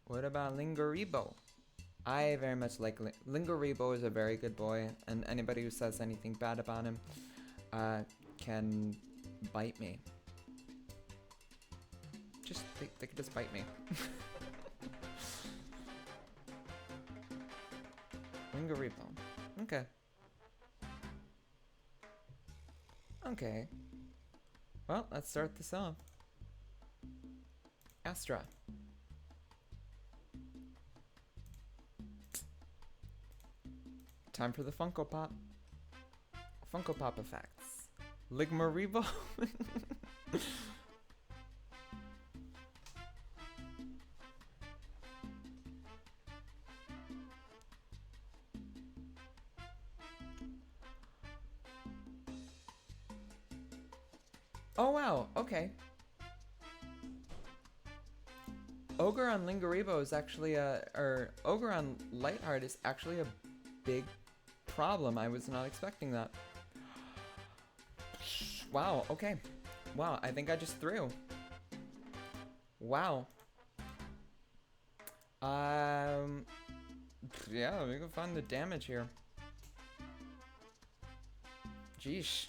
What about Linkaribo? I very much like Linkaribo is a very good boy, and anybody who says anything bad about him can bite me. Just they could just bite me. Linkaribo. Okay. Okay. Well, let's start this off. Astra. Time for the Funko Pop. Funko Pop effects. Linkaribo. Oh wow, okay. Ogre on Linkaribo is actually Ogre on Lightheart is actually a big problem. I was not expecting that. Wow, okay. Wow, I think I just threw. Wow. Yeah, we can find the damage here. Jeesh.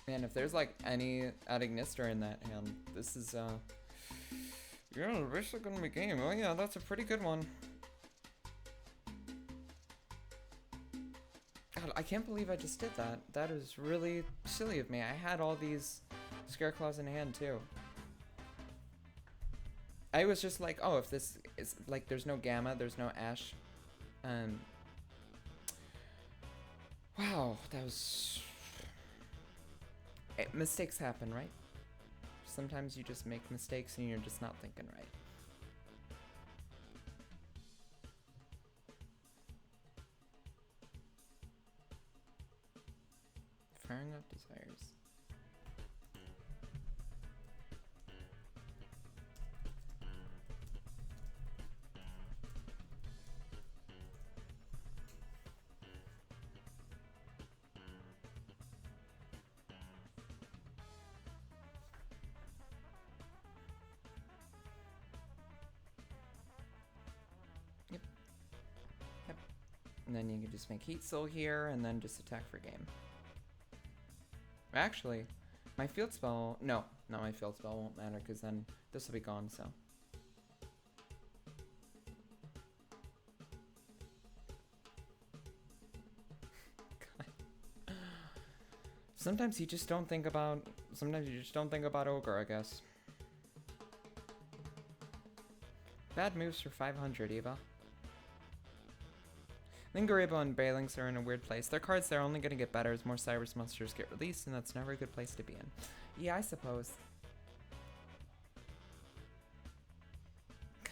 Man, if there's like any Ignister in that hand, this is yeah, basically gonna be game. Oh yeah, that's a pretty good one. God, I can't believe I just did that. That is really silly of me. I had all these Scareclaws in hand too. I was just like, oh, if this is like, there's no Gamma, there's no Ash. Wow, that was... mistakes happen, right? Sometimes you just make mistakes and you're just not thinking right. Firing up desires. And then you can just make Heat Soul here, and then just attack for game. Actually, my field spell... No, not my field spell won't matter, because then this will be gone, so... Sometimes you just don't think about... Sometimes you just don't think about Ogre, I guess. Bad moves for 500, Eva. Lingaribo and Baelings are in a weird place. Their cards, they're only going to get better as more Cyrus monsters get released, and that's never a good place to be in. Yeah, I suppose.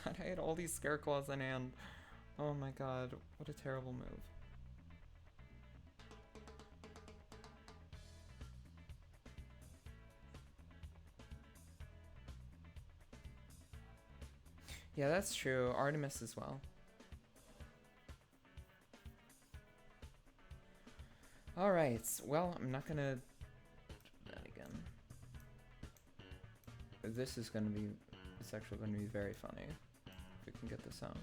God, I had all these Scareclaws in hand. Oh my god, what a terrible move. Yeah, that's true. Artemis as well. Alright, well, I'm not gonna do that again. This is gonna be, it's actually gonna be very funny if we can get this out.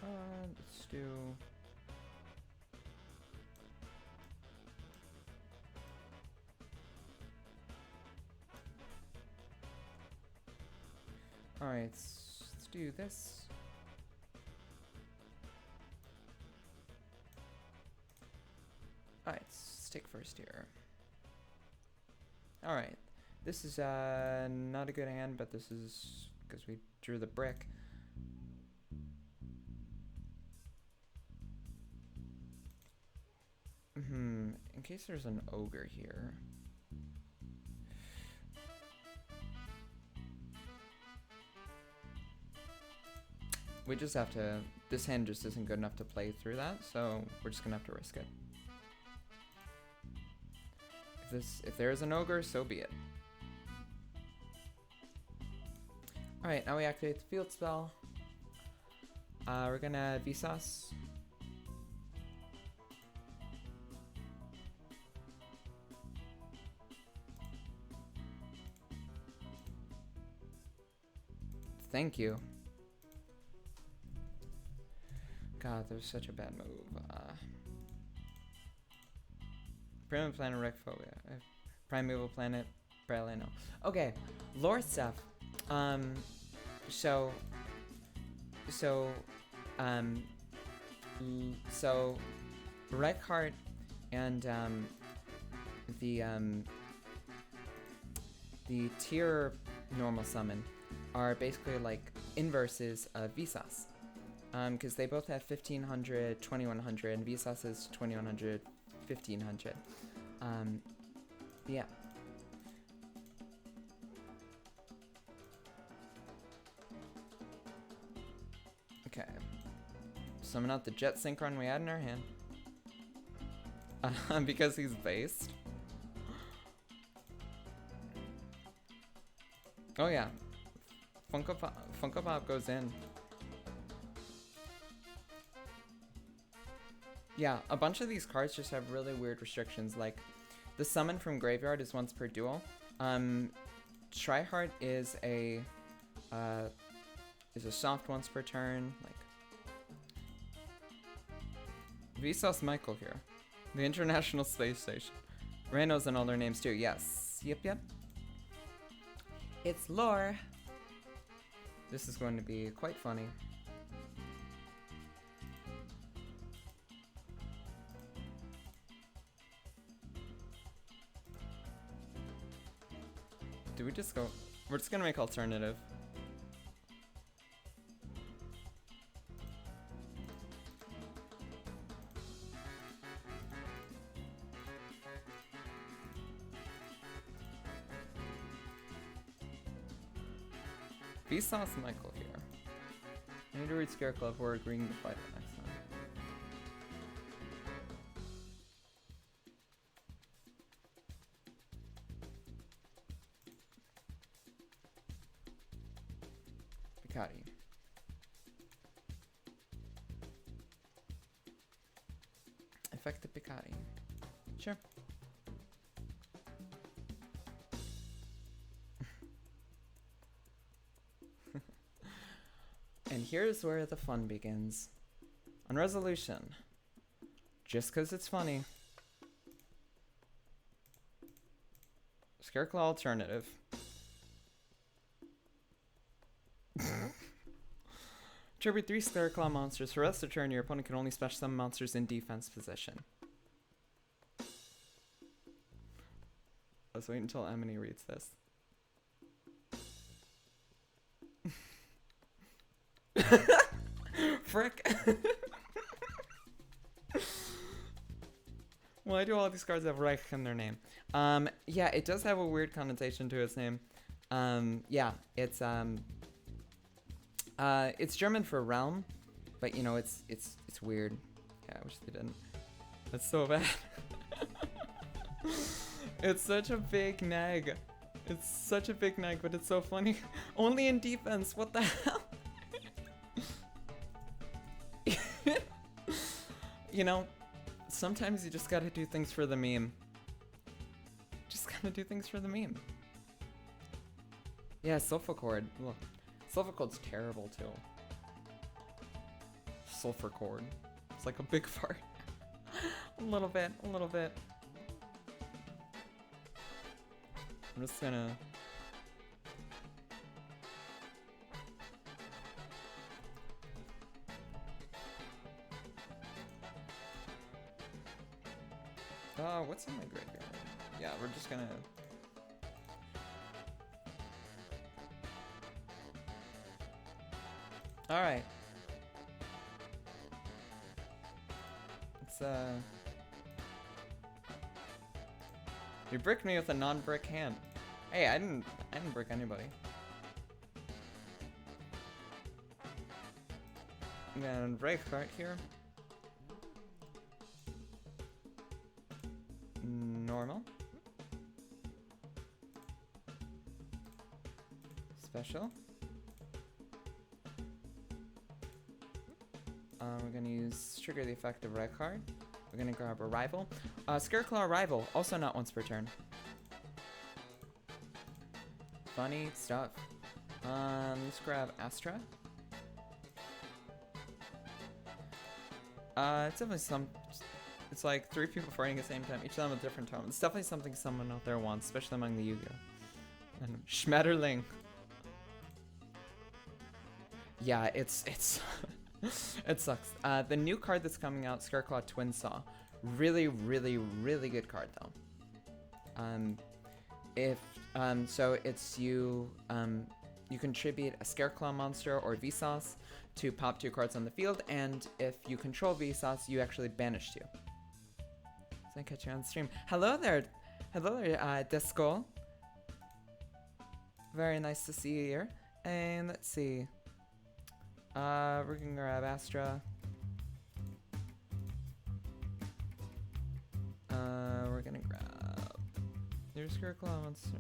Let's do... Alright, let's do this. Alright, let's take first here. Alright, this is not a good hand, but this is because we drew the brick. In case there's an ogre here. We just have to, this hand just isn't good enough to play through that, so we're just gonna have to risk it. If there is an ogre, so be it. Alright, now we activate the field spell. We're gonna Vsauce. Thank you. God, that was such a bad move. Primeval Planet Recphobia. Primeval Planet Bralino. Okay, lore stuff. So Redheart and the tier normal summon are basically like inverses of Vsauce. Because they both have 1500, 2100, and Vsauce is 2100, 1500. Yeah. Okay. Summon out the Jet Synchron we had in our hand. Because he's based. Oh yeah. Funko Pop goes in. Yeah, a bunch of these cards just have really weird restrictions, like the summon from graveyard is once per duel. Tryhard is a is a soft once per turn. Like Vsauce Michael here. The International Space Station. Randos and all their names too. Yes. Yep. It's lore. This is going to be quite funny. Do we just go? We're just gonna make alternative. Vsauce Michael here. I need to read Scare Club before agreeing to fight it next time. Piccati. Effective Piccati. Sure. And here's where the fun begins. On resolution. Just because it's funny. Scareclaw alternative. Tribute 3 Scareclaw monsters. For the rest of the turn, your opponent can only special summon monsters in defense position. Let's wait until Emily reads this. Frick. Why do all these cards have Reich in their name? Yeah, it does have a weird connotation to its name. Yeah, it's German for realm, but you know, it's weird. Yeah, I wish they didn't. That's so bad. It's such a big nag. It's such a big nag, but it's so funny. Only in defense. What the hell? You know, sometimes you just gotta do things for the meme. Just gotta do things for the meme. Yeah, Sulfur Cord. Look, Sulfur Cord's terrible too. Sulfur Cord. It's like a big fart. A little bit. I'm just gonna... what's in my graveyard? Yeah, we're just gonna... Alright. It's, You bricked me with a non-brick hand. Hey, I didn't brick anybody. I'm gonna break right here. Normal. Special. We're gonna use trigger the effect of red card. We're gonna grab a rival. Scareclaw rival, also not once per turn. Funny stuff. Let's grab Astra. It's definitely it's like 3 people fighting at the same time, each of them with a different tone. It's definitely something someone out there wants, especially among the Yugioh. And Schmetterling. Yeah, it's it sucks. The new card that's coming out, Scareclaw Twin Saw. Really good card though. So it's you contribute a Scareclaw monster or Vsauce to pop 2 cards on the field, and if you control Vsauce, you actually banish 2. So I catch you on stream. Hello there, Disco. Very nice to see you here. And let's see. We're gonna grab Astra. We're gonna grab your Scareclaw monster.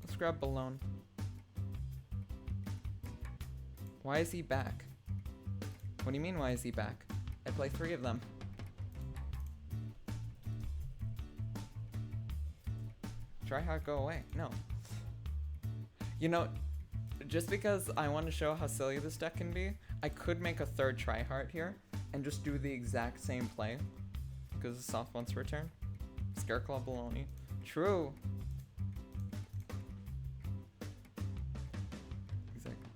Let's grab Balone. Why is he back? What do you mean, why is he back? I play 3 of them. Try hard, go away. No. You know, just because I want to show how silly this deck can be, I could make a third tryhard here and just do the exact same play. Because it's soft once per turn. Scareclaw baloney. True. Exactly.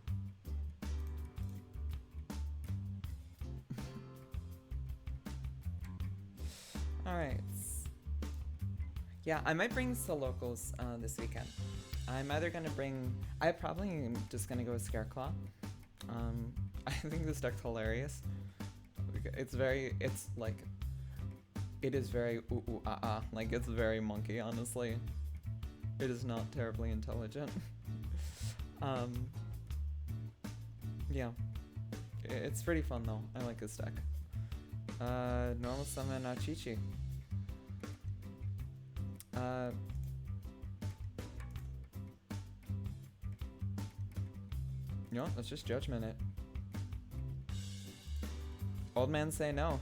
Alright. Yeah, I might bring the locals this weekend. I'm either gonna bring... I probably am just gonna go with Scareclaw. I think this deck's hilarious. It's very... It's like... It is very ooh ooh ah ah. Like, it's very monkey, honestly. It is not terribly intelligent. Yeah. It's pretty fun, though. I like this deck. Normal summon Chi-Chi. You know what? Let's just judgment it. Old man say no.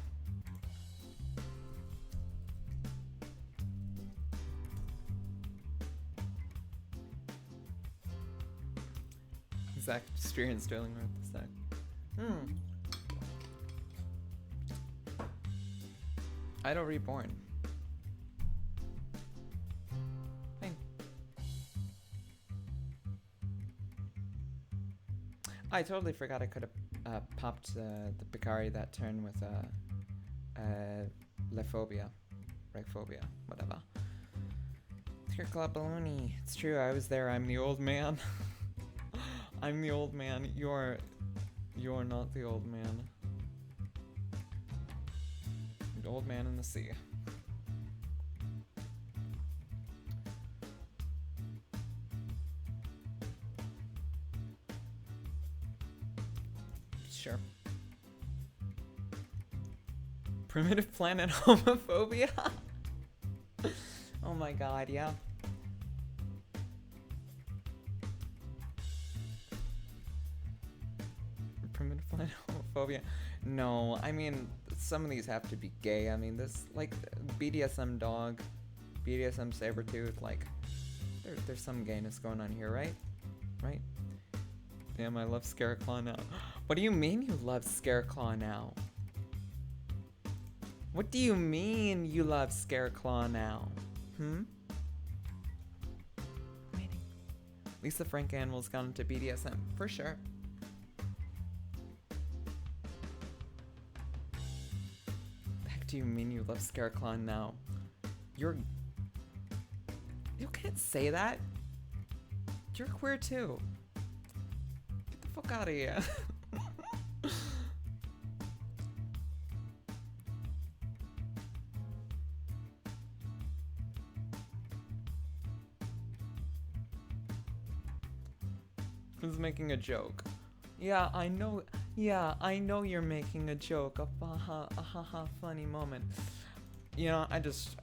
Zach Strian Sterling wrote this deck. Idol Reborn. Hey. I totally forgot I could have popped the Picari that turn with Lephobia. Ragphobia, whatever. Scareclaw Baloney. It's true, I was there. I'm the old man. I'm the old man. You're not the old man. The old man in the sea. Sure. Primitive planet homophobia? Oh my god, yeah. Primitive planet homophobia. No, I mean, some of these have to be gay. I mean, this, like, BDSM dog, BDSM sabertooth, like, there's some gayness going on here, right? Right? Damn, I love Scareclaw now. What do you mean you love Scareclaw now? What do you mean you love Scareclaw now? Waiting. Lisa Frank Animal's gone into BDSM, for sure. The heck do you mean you love Scareclaw now? You can't say that. You're queer too. Get the fuck out of here. Who's making a joke? Yeah, I know. Yeah, I know you're making a joke. A ha ha funny moment. You know, I just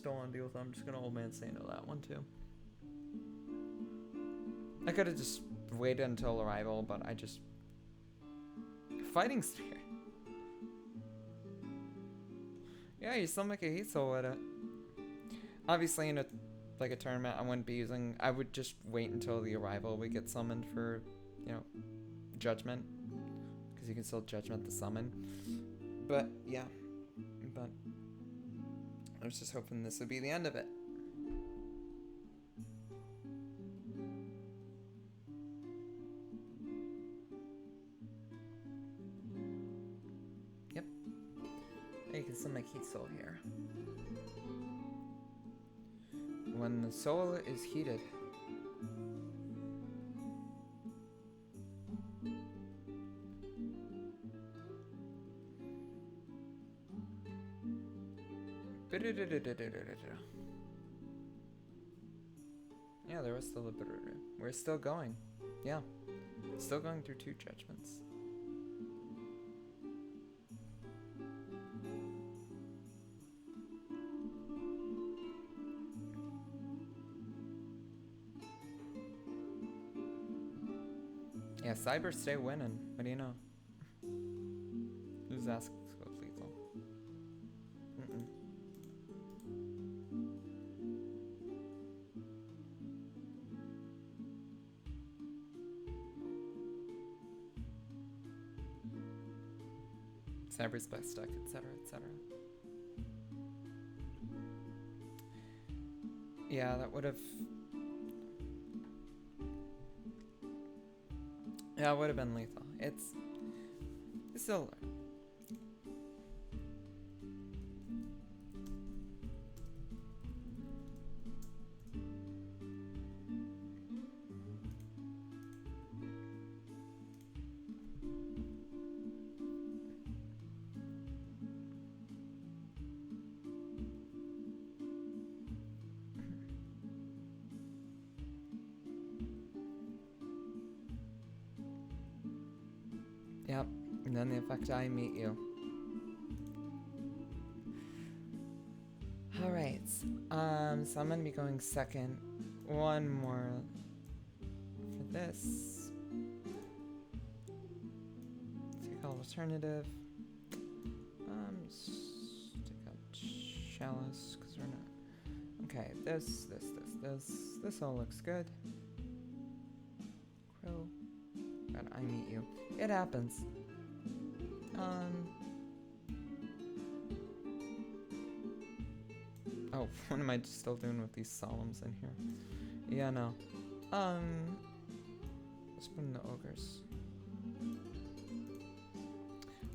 don't want to deal with it. I'm just gonna old man say no to that one too. I could have just waited until arrival, but I just... Fighting Spirit. Yeah, you still make a heat soul with it. Obviously, in a tournament, I wouldn't be using... I would just wait until the arrival we get summoned for, you know, judgment. Because you can still judgment the summon. But, yeah. But I was just hoping this would be the end of it. Yep. You can still make heat soul here. When the soul is heated. Yeah, there was still a bit. We're still going. Yeah. Still going through 2 judgments. Yeah, Cyber stay winning. What do you know? Who's asking to go lethal? cyberspace stuck, etc., etc. Yeah, that would have. Yeah, it would have been lethal. It's still. Yep, and then the effect I meet you. Alright, so I'm gonna be going second. One more for this. Take alternative. Stick out chalice, because we're not. Okay, this all looks good. Crow. God, I meet you. It happens. Oh, what am I still doing with these solemns in here? Yeah, no. Let's put in the ogres.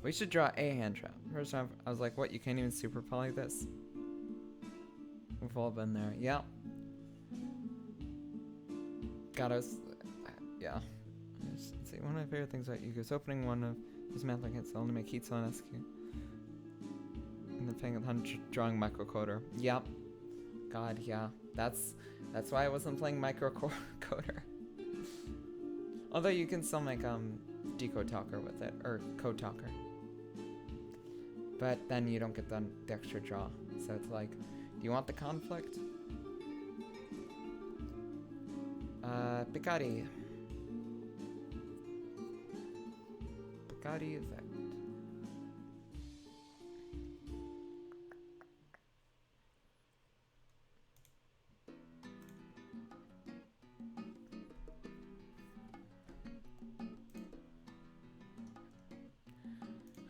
We should draw a hand trap. First time I was like, what, you can't even super poly this? We've all been there. Yeah. God, yeah. Let's see, one of my favorite things about Yugioh is opening one of his matching hits only make heats on SQ. And then paying drawing microcoder. Yep. God, yeah. That's why I wasn't playing microcoder. Although you can still make decode talker with it, or code talker. But then you don't get the extra draw. So it's like, do you want the conflict? Picari. Picari effect.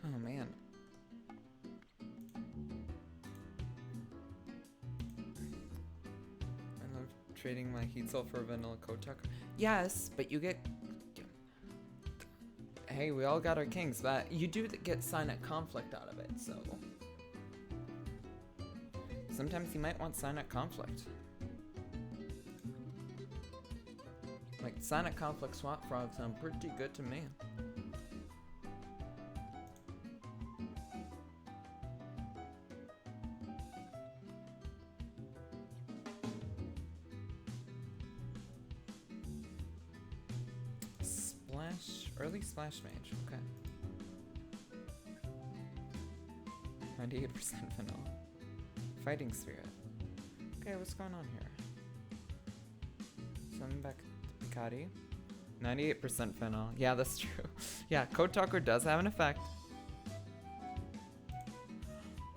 Oh man. I love trading my heat soul for vanilla code talker. Yes, but you get. Hey, we all got our kings, but you do get Signet conflict out of it, so. Sometimes you might want Signet conflict. Like, Signet conflict swap frogs sound pretty good to me. Early splash mage, okay. 98% vanilla. Fighting spirit. Okay, what's going on here? So I'm back to Picari. 98% vanilla. Yeah, that's true. Yeah, Code Talker does have an effect.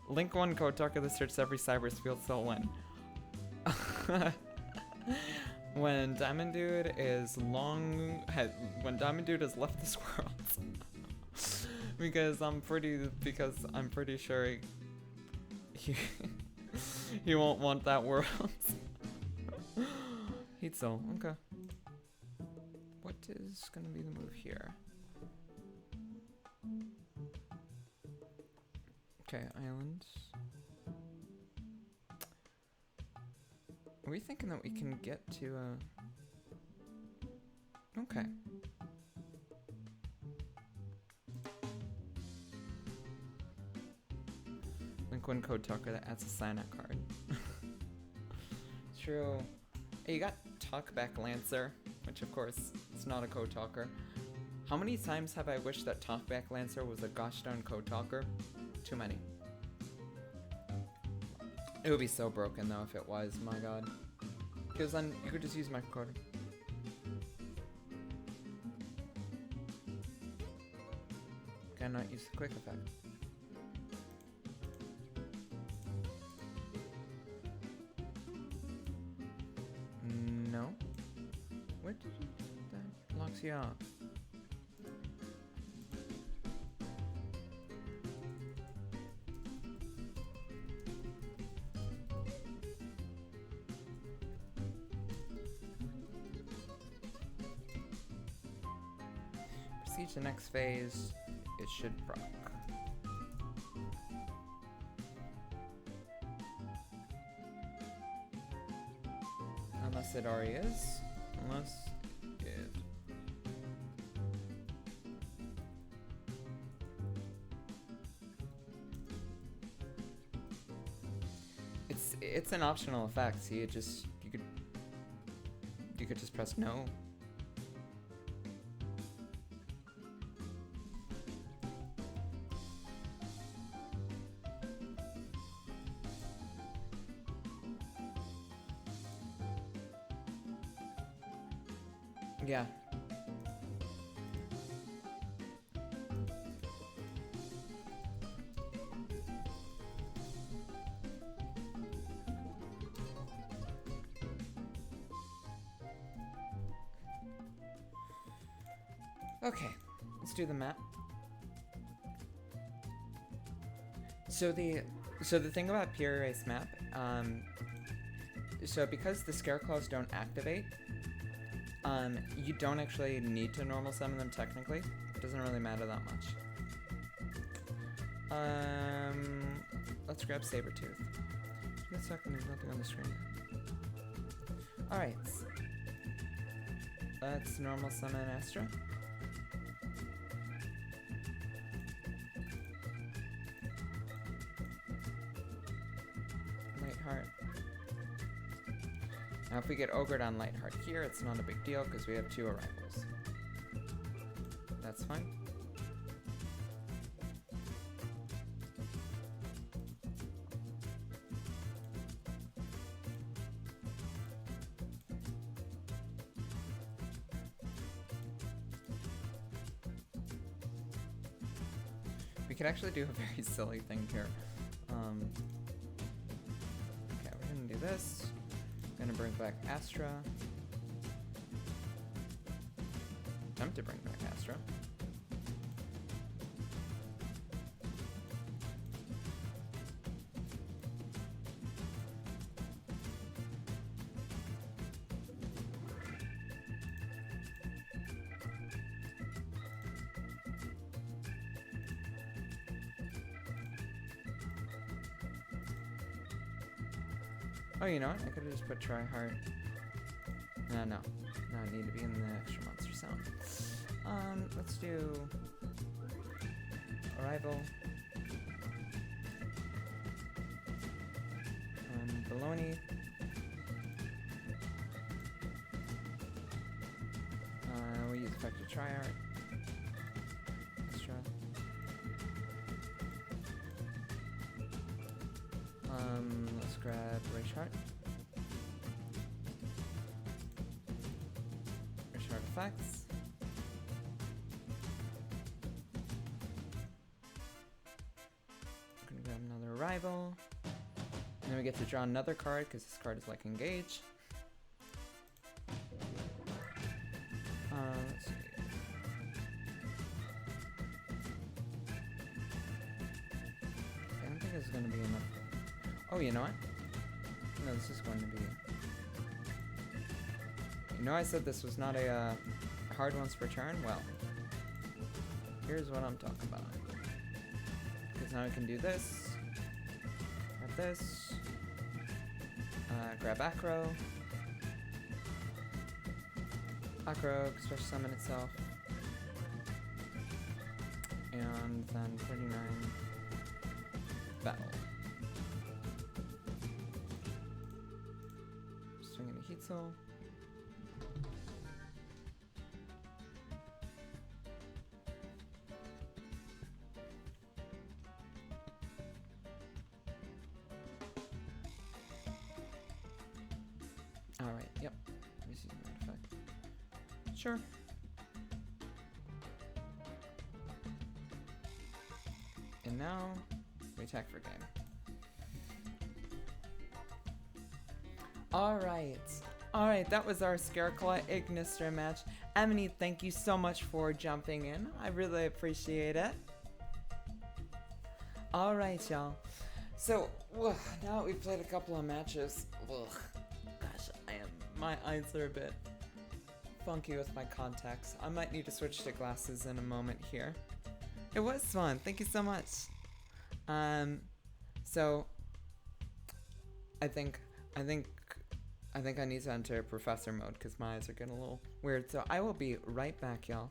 Link 1 Code Talker that searches every cyber's field soul win. When Diamond Dude is when Diamond Dude has left this world, because I'm pretty sure he won't want that world. Heat Soul, okay. What is gonna be the move here? Okay, islands. Are we thinking that we can get to, okay. Link 1 Code Talker that adds a sign-up card. True. Hey, you got Talkback Lancer, which of course is not a Code Talker. How many times have I wished that Talkback Lancer was a gosh darn Code Talker? Too many. It would be so broken though if it was, my god. Because then you could just use microcoder. Can not use the quick effect. No. What did you do? That locks you out. siege the next phase, it should proc. Unless it already is. Unless it... It's an optional effect. See, you could just press no. Yeah. Okay, let's do the map. So the thing about Pure Erase map, so because the Scarecrows don't activate, you don't actually need to normal summon them technically. It doesn't really matter that much. Let's grab Sabretooth. Give me a second, there's nothing on the screen. Alright. Let's normal summon Astra. Lightheart. Now if we get ogred on Lightheart here, it's not a big deal because we have 2 arrivals. That's fine. We could actually do a very silly thing here. Okay, we're gonna do this. Gonna bring back Astra. Attempt to bring back Astra. Oh, you know what? I could have just put try hard. No, no. No, I need to be in the extra monster sound. Let's do Arrival. Baloney. We use effective Triart. Extra. Let's grab Rayshart. Rayshart effects. Gonna grab another Arrival. And then we get to draw another card because this card is like Engage. Let's see. I don't think this is going to be enough. Oh, you know what? No, this is going to be... You know I said this was not a hard once per turn? Well, here's what I'm talking about. Because now I can do this. Grab this. Grab Acro. Acro, special summon itself. And then 39. Battle. Swinging a Heat Soul. Alright, yep. This is an artifact. Sure. And now we attack for game. Alright, that was our Scareclaw Ignister match. Emily, thank you so much for jumping in. I really appreciate it. Alright, y'all. So, now that we've played a couple of matches, gosh, my eyes are a bit funky with my contacts. I might need to switch to glasses in a moment here. It was fun. Thank you so much. So I think I need to enter professor mode because my eyes are getting a little weird. So I will be right back, y'all.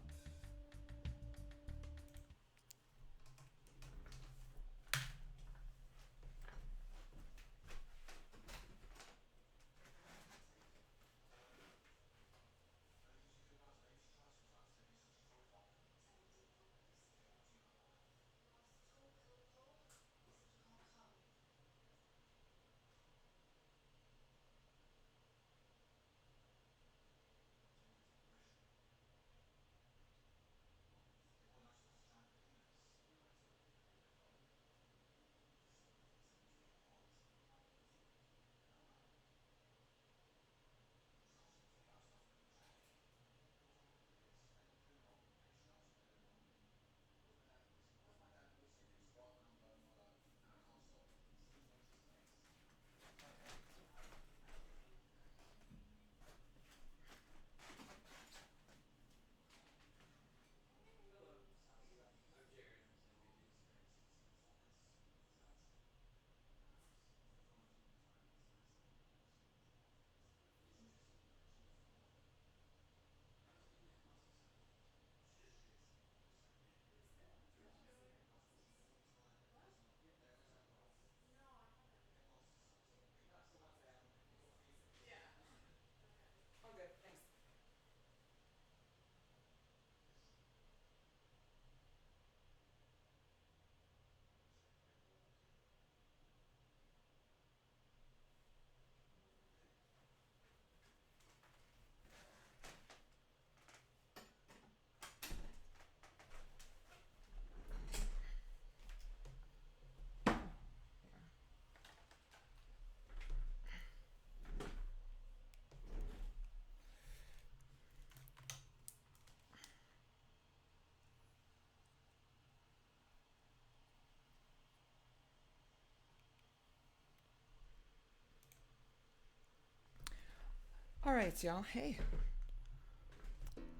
All right, y'all. Hey,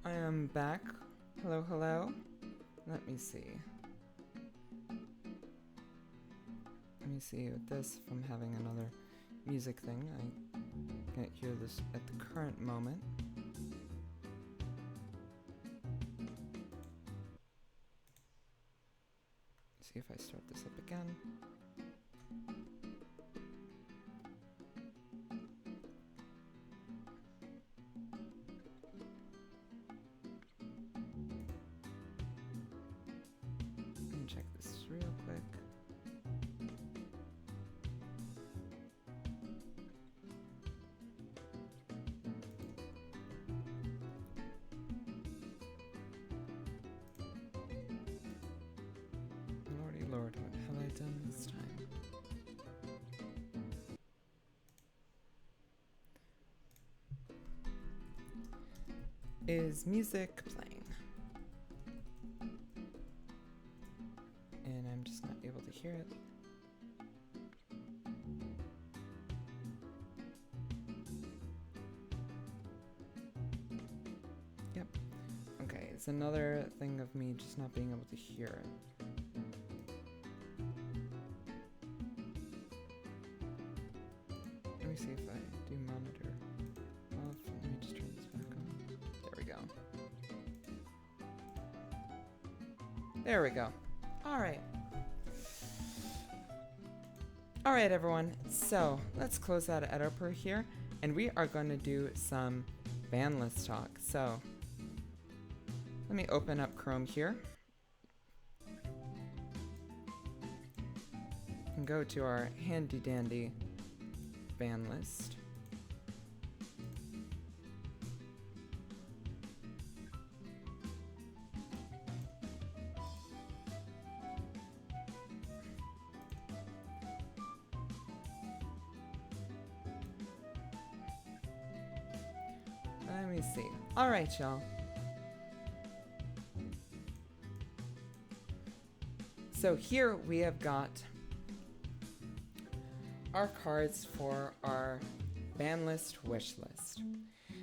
I am back. Hello, hello. Let me see. Let me see with this. If I'm having another music thing, I can't hear this at the current moment. See if I start this up again. Check this real quick. Lordy Lord, what have I done this time? Is music playing? And I'm just not able to hear it. Yep. Okay, it's another thing of me just not being able to hear it. Let me see if I do monitor off. Let me just turn this back on. There we go. There we go. All right, everyone. So let's close out Editor here, and we are going to do some ban list talk. So let me open up Chrome here and go to our handy dandy ban list. Let me see. All right, y'all. So here we have got our cards for our ban list wish list.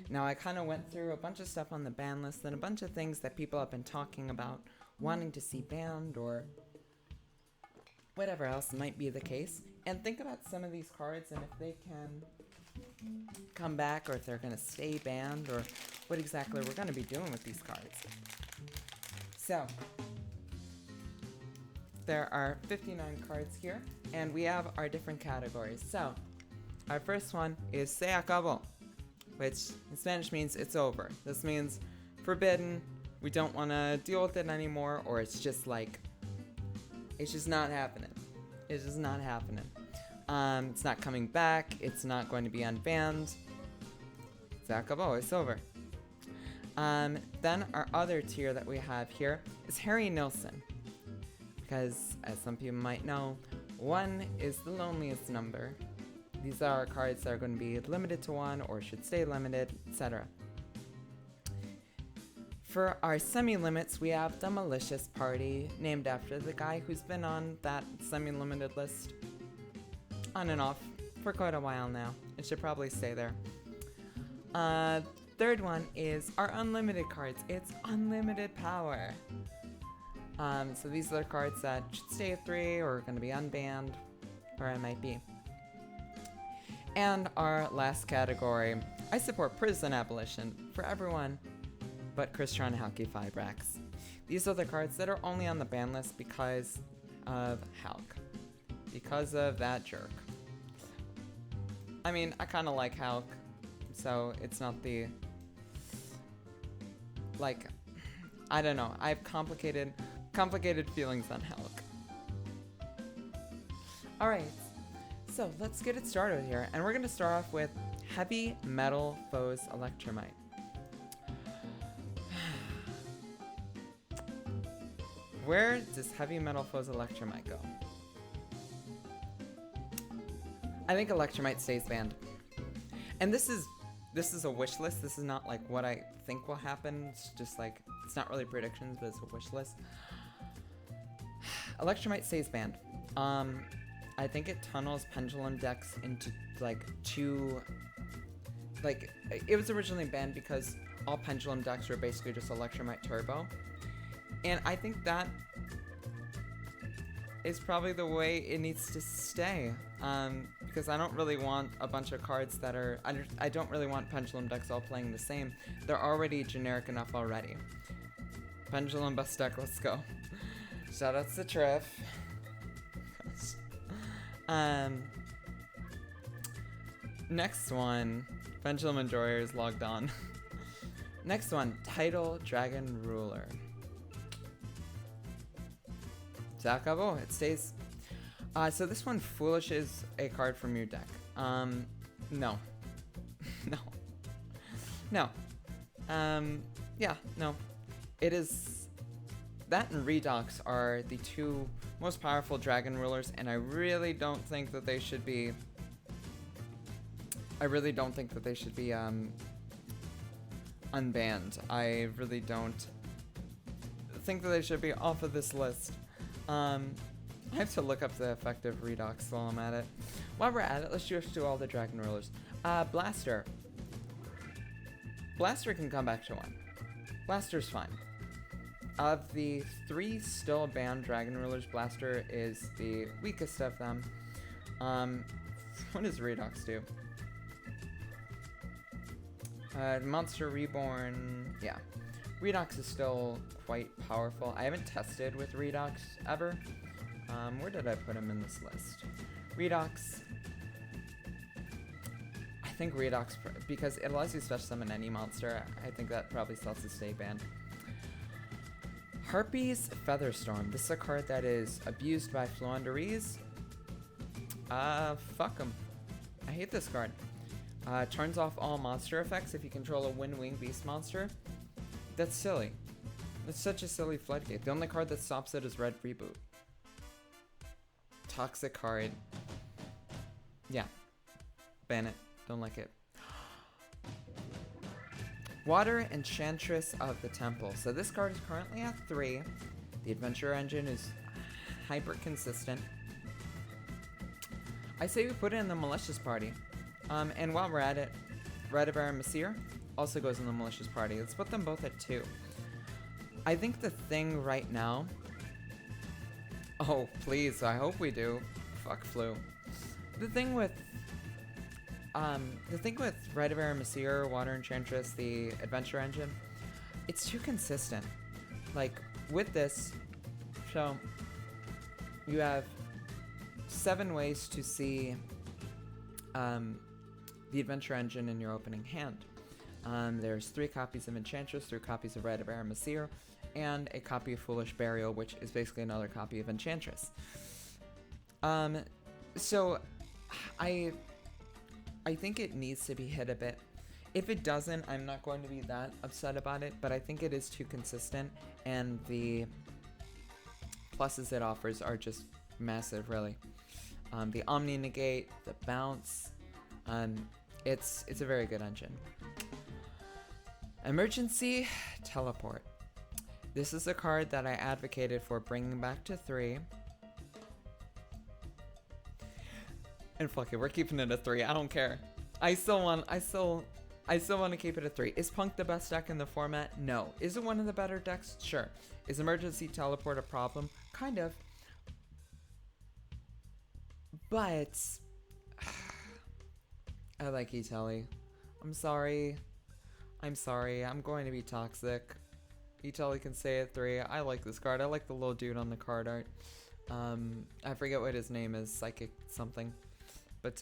Now, I kind of went through a bunch of stuff on the ban list and a bunch of things that people have been talking about, wanting to see banned or whatever else might be the case. And think about some of these cards and if they can come back or if they're going to stay banned or what exactly we're going to be doing with these cards. So, there are 59 cards here, and we have our different categories. So, our first one is Se acabó, which in Spanish means it's over. This means forbidden, we don't want to deal with it anymore, or it's just like, it's just not happening. It's just not happening. It's not coming back, it's not going to be unbanned. Se acabó, it's over. Then our other tier that we have here is Harry Nilsson. Because, as some people might know, 1 is the loneliest number. These are cards that are going to be limited to 1 or should stay limited, etc. For our semi-limits, we have the Malicious Party, named after the guy who's been on that semi-limited list on and off for quite a while now. It should probably stay there. Third one is our unlimited cards. It's unlimited power. So these are the cards that should stay at 3 or are going to be unbanned, where it might be. And our last category, I support prison abolition for everyone but Christian Halki Fibrax. These are the cards that are only on the ban list because of Halk. Because of that jerk. I mean, I kind of like Halk, so it's not the... Like, I don't know. I have complicated feelings on Halk. Alright, so let's get it started here. And we're going to start off with Heavy Metal Foes Electromite. Where does Heavy Metal Foes Electromite go? I think Electromite stays banned. And this is a wish list. This is not like what I think will happen. It's just like, it's not really predictions, but it's a wish list. Electromite stays banned. I think it tunnels Pendulum decks into like 2... Like, it was originally banned because all Pendulum decks were basically just Electromite Turbo. And I think that is probably the way it needs to stay. Because I don't really want a bunch of cards that are... I don't really want Pendulum decks all playing the same. They're already generic enough already. Pendulum best deck, let's go. Shoutouts to Trev. Next one. Pendulum Enjoyer is logged on. Next one. Tidal Dragon Ruler. Se acabó. It stays. So this one, Foolish, is a card from your deck. No. No. Yeah, no. It is... That and Redox are the 2 most powerful Dragon Rulers, and I really don't think that they should be... unbanned. I really don't think that they should be off of this list. I have to look up the effective Redox while I'm at it. While we're at it, let's just do all the Dragon Rulers. Blaster. Blaster can come back to 1. Blaster's fine. Of the 3 still banned Dragon Rulers, Blaster is the weakest of them. What does Redox do? Monster Reborn, yeah. Redox is still quite powerful. I haven't tested with Redox ever. Where did I put him in this list? Redox. I think Redox, because it allows you to special summon any monster, I think that probably still has to stay banned. Harpy's Featherstorm. This is a card that is abused by Fluenderies. Fuck him. I hate this card. Turns off all monster effects if you control a Wind-Wing Beast monster. That's silly. That's such a silly floodgate. The only card that stops it is Red Reboot. Toxic card. Yeah. Ban it. Don't like it. Water Enchantress of the Temple. So this card is currently at 3. The Adventure Engine is hyper consistent. I say we put it in the Malicious Party. And while we're at it, Redivar Messir, also goes in the malicious party. Let's put them both at 2. I think the thing right now... Oh, please, I hope we do. Fuck flu. The thing with Rite of Aramesir, Water Enchantress, the Adventure Engine, it's too consistent. Like, with this, so you have 7 ways to see the Adventure Engine in your opening hand. There's 3 copies of Enchantress, 3 copies of Rite of Aramesir, and a copy of Foolish Burial, which is basically another copy of Enchantress. So I think it needs to be hit a bit. If it doesn't, I'm not going to be that upset about it, but I think it is too consistent, and the pluses it offers are just massive, really. The Omni Negate, the Bounce, it's a very good engine. Emergency Teleport. This is a card that I advocated for bringing back to 3. And fuck it, we're keeping it at 3. I don't care. I still want to keep it at 3. Is Punk the best deck in the format? No. Is it one of the better decks? Sure. Is Emergency Teleport a problem? Kind of. But I like Itelli. I'm sorry. I'm going to be toxic. Itelli can stay at 3. I like this card. I like the little dude on the card art. I forget what his name is. Psychic something. But,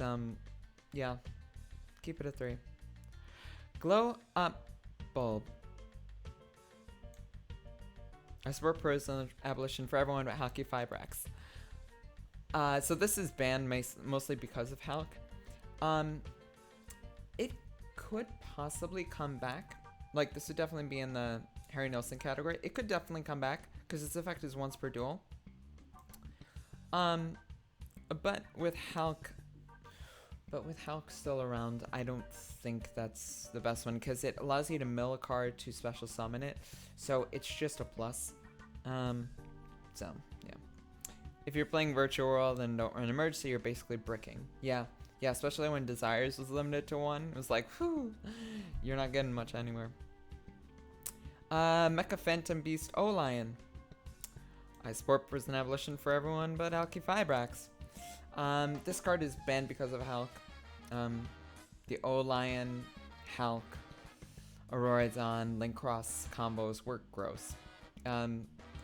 yeah. Keep it at 3. Glow Up Bulb. I support prison abolition for everyone but Halky Fibrax. So this is banned mostly because of Halk. It could possibly come back. Like, this would definitely be in the Harry Nelson category. It could definitely come back because its effect is once per duel. But with Halk still around, I don't think that's the best one because it allows you to mill a card to special summon it. So it's just a plus. So yeah. If you're playing Virtual World and don't run Emergency, you're basically bricking. Yeah, especially when Desires was limited to 1. It was like, whew, you're not getting much anywhere. Mecha Phantom Beast O-Lion. I support Prison Abolition for everyone but Halky Fibrax. This card is banned because of Hulk. The O-Lion, Hulk, Auroradon, Link Cross combos work gross.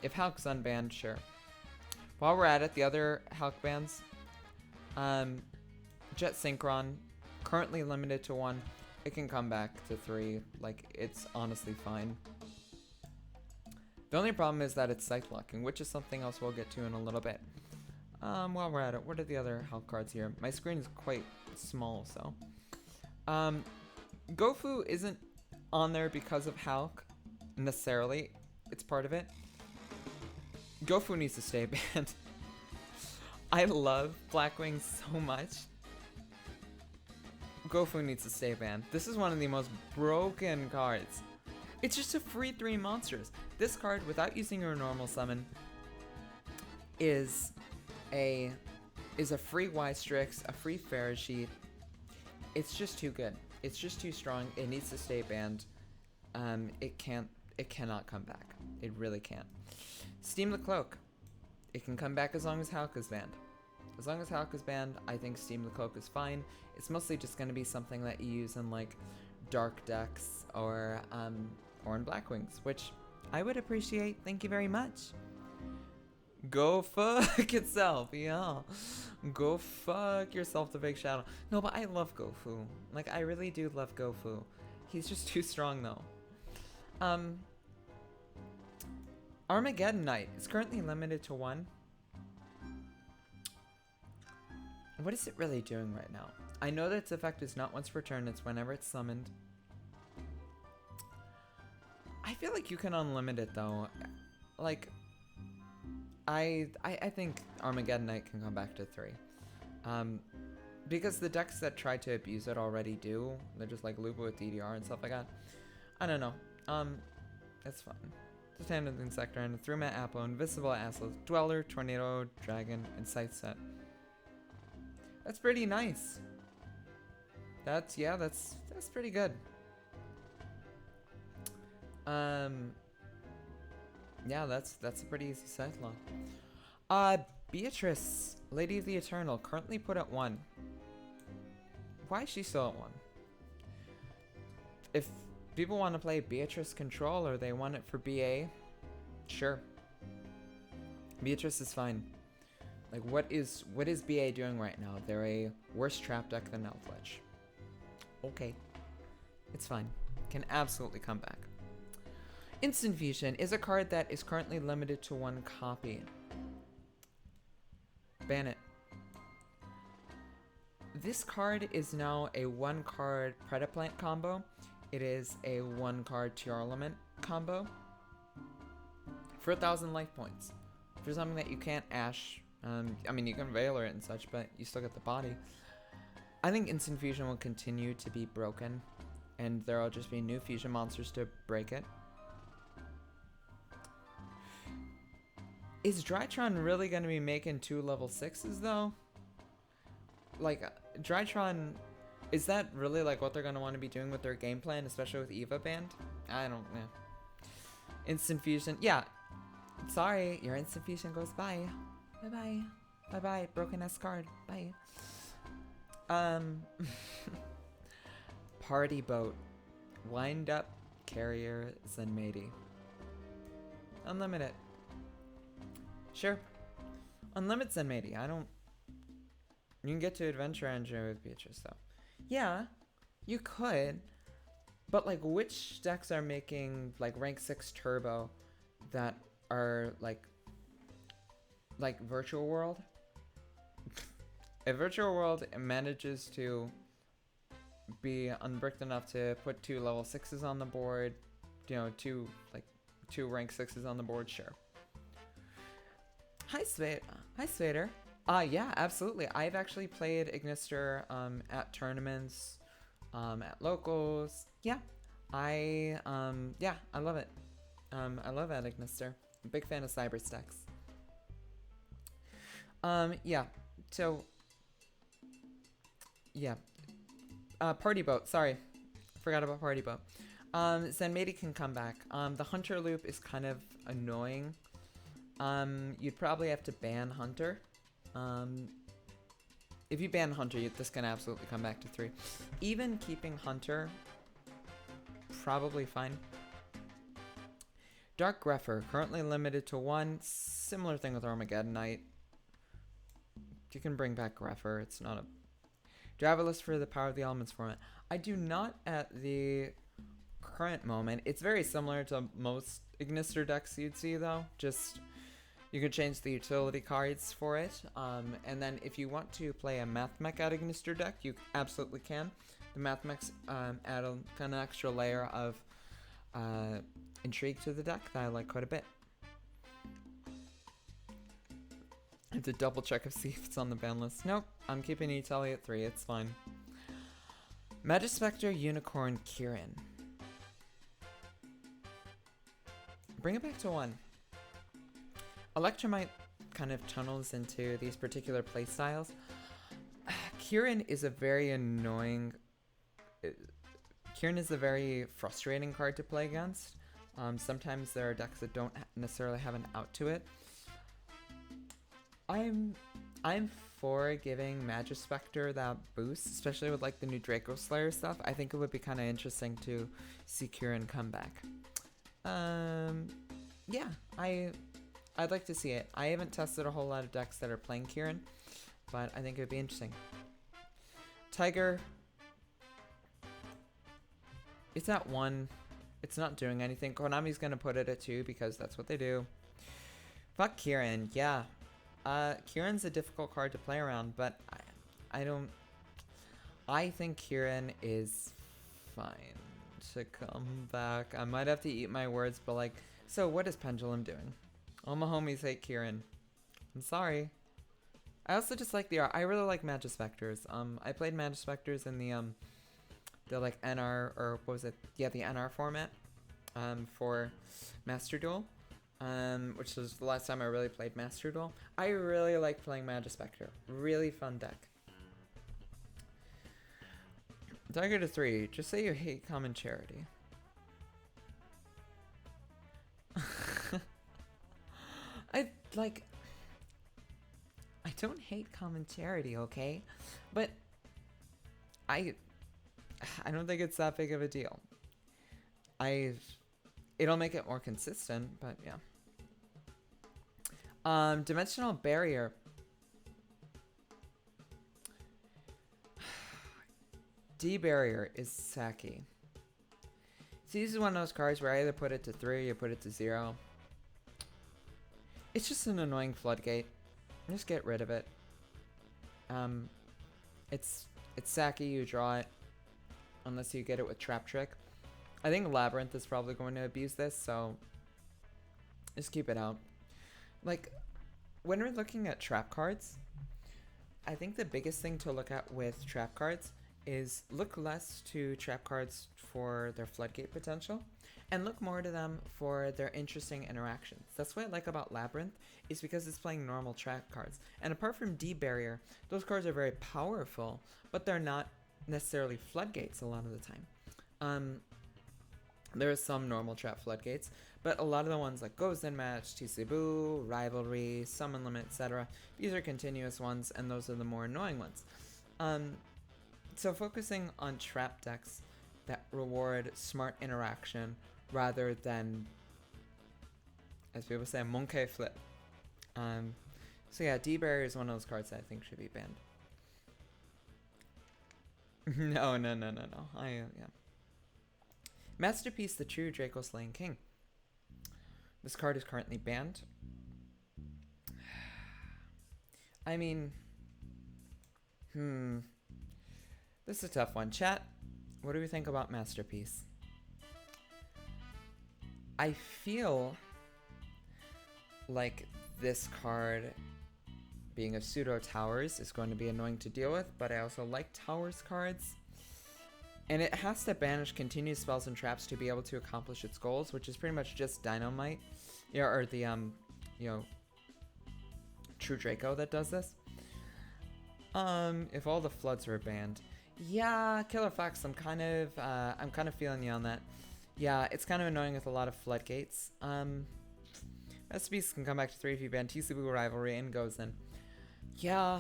If Hulk's unbanned, sure. While we're at it, the other Hulk bans. Jet Synchron, currently limited to 1. It can come back to 3. Like, it's honestly fine. The only problem is that it's Sight Blocking, which is something else we'll get to in a little bit. While we're at it, what are the other Hulk cards here? My screen is quite small, so. Gofu isn't on there because of Hulk, necessarily. It's part of it. Gofu needs to stay banned. I love Blackwing so much. Gofu needs to stay banned. This is one of the most broken cards. It's just a free 3 monsters. This card, without using your normal summon, is a free Y-Strix, a free Farasheet. It's just too good. It's just too strong. It needs to stay banned. It cannot come back. It really can't. Steam the Cloak. It can come back as long as Hulk is banned. As long as Hulk is banned, I think Steam the Cloak is fine. It's mostly just going to be something that you use in like dark decks or in Blackwings, which I would appreciate. Thank you very much. Go fuck itself, yeah. Go fuck yourself, the Big Shadow. No, but I love Gofu. Like, I really do love Gofu. He's just too strong, though. Armageddon Knight is currently limited to 1. What is it really doing right now? I know that its effect is not once per turn, it's whenever it's summoned. I feel like you can unlimit it, though. Like, I think Armageddon Knight can come back to 3. Because the decks that try to abuse it already do. They're just like Lupa with DDR and stuff like that. I don't know. It's fun. The Standard Insector and a 3-mana Apple, Invisible Assless, Dweller, Tornado, Dragon, and Sight Set. That's pretty nice. That's pretty good. Um, yeah, that's a pretty easy side lock. Beatrice, Lady of the Eternal, currently put at 1. Why is she still at 1? If people want to play Beatrice Control or they want it for BA, sure. Beatrice is fine. Like, what is BA doing right now? They're a worse trap deck than Elfledge. Okay. It's fine. Can absolutely come back. Instant Fusion is a card that is currently limited to 1 copy. Ban it. This card is now a 1-card Predaplant combo. It is a 1-card Tearlament combo. For 1,000 life points. For something that you can't Ash. I mean, you can Veiler it and such, but you still get the body. I think Instant Fusion will continue to be broken. And there will just be new fusion monsters to break it. Is Drytron really going to be making 2 level 6s though? Like, Drytron, is that really like what they're going to want to be doing with their game plan, especially with Eva banned? I don't know. Instant Fusion, yeah. Sorry, your Instant Fusion goes bye. Bye-bye. Bye-bye, broken S card. Bye. Party Boat. Wind Up Carrier Zenmaity. Unlimited. Sure. Unlimited Zenmaity. I don't... You can get to Adventure Engine with Beatrice, though. Yeah, you could. But, like, which decks are making, like, rank 6 turbo that are, like Virtual World? If Virtual World manages to be unbricked enough to put 2 level 6s on the board, you know, 2 rank 6s on the board, sure. Hi, Svader. Yeah, absolutely. I've actually played Ignister at tournaments, at locals. Yeah, I love it. I love at Ignister. I'm a big fan of cyber stacks. Yeah. So, yeah. Party Boat. Sorry, forgot about Party Boat. Zenmaity can come back. The Hunter loop is kind of annoying. You'd probably have to ban Hunter. If you ban Hunter, this can absolutely come back to 3. Even keeping Hunter, probably fine. Dark Greffer, currently limited to 1. Similar thing with Armageddon Knight. You can bring back Greffer. It's not a... Driverless for the Power of the Elements format. I do not at the current moment. It's very similar to most Ignister decks you'd see, though. Just... You can change the utility cards for it, and then if you want to play a Math Mech out Ignister deck, you absolutely can. The Math Mechs add a kind of extra layer of intrigue to the deck that I like quite a bit. I have to double check see if it's on the ban list. Nope, I'm keeping utility at 3, it's fine. Magispector Unicorn Kirin. Bring it back to 1. Electromite kind of tunnels into these particular playstyles. Kirin is a very annoying... Kirin is a very frustrating card to play against. Sometimes there are decks that don't necessarily have an out to it. I'm for giving Magispector that boost, especially with like the new Draco Slayer stuff. I think it would be kind of interesting to see Kirin come back. Yeah, I'd like to see it. I haven't tested a whole lot of decks that are playing Kirin, but I think it would be interesting. Tiger. It's at 1. It's not doing anything. Konami's gonna put it at 2 because that's what they do. Fuck Kirin, yeah. Kirin's a difficult card to play around, but I think Kirin is fine to come back. I might have to eat my words, but like, so what is Pendulum doing? All my homies hate Kirin. I'm sorry. I also just like the art. I really like Magispectors. I played Magispectors in the like NR, or what was it? Yeah, the NR format, for Master Duel, which was the last time I really played Master Duel. I really like playing Magispector. Really fun deck. Tiger to 3. Just say you hate Common Charity. I like. I don't hate common charity, okay? But I I don't think it's that big of a deal. I It'll make it more consistent, but yeah. Dimensional barrier. D barrier is Saki. See, this is one of those cards where I either put it to 3 or you put it to 0. It's just an annoying floodgate. Just get rid of it. It's Saki, you draw it. Unless you get it with Trap Trick. I think Labyrinth is probably going to abuse this, so just keep it out. Like, when we're looking at trap cards, I think the biggest thing to look at with trap cards is look less to trap cards for their floodgate potential and look more to them for their interesting interactions. That's what I like about Labyrinth, is because it's playing normal trap cards. And apart from D Barrier, those cards are very powerful, but they're not necessarily floodgates a lot of the time. There are some normal trap floodgates, but a lot of the ones like Goes In Match, Tisubu, Rivalry, Summon Limit, etc. These are continuous ones, and those are the more annoying ones. So focusing on trap decks that reward smart interaction rather than, as people say, monkey flip. So yeah, D-Barrier is one of those cards that I think should be banned. No. Yeah. Masterpiece, the True Draco Slaying King. This card is currently banned. I mean, this is a tough one. Chat, what do we think about Masterpiece? I feel like this card, being a pseudo Towers, is going to be annoying to deal with, but I also like Towers cards. And it has to banish continuous spells and traps to be able to accomplish its goals, which is pretty much just Dynamite, or the True Draco that does this. If all the floods were banned, yeah, Killer Fox, I'm kind of feeling you on that. Yeah, it's kind of annoying with a lot of floodgates. Masterpiece can come back to 3 if you ban Tisubu, Rivalry, and Goes In. Yeah.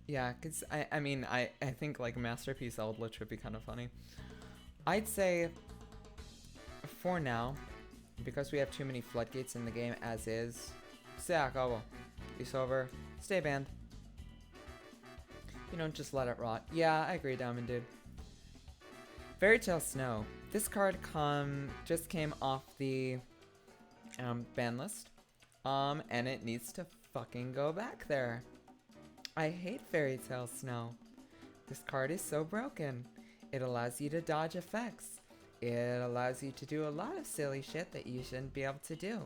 Yeah, because I mean, I think like Masterpiece Eldritch would be kind of funny. I'd say, for now, because we have too many floodgates in the game as is, Seakawa, it's over, stay banned. You don't just let it rot. Yeah, I agree, Diamond Dude. Fairy Tale Snow. This card just came off the ban list, and it needs to fucking go back there. I hate Fairy Tale Snow. This card is so broken. It allows you to dodge effects. It allows you to do a lot of silly shit that you shouldn't be able to do.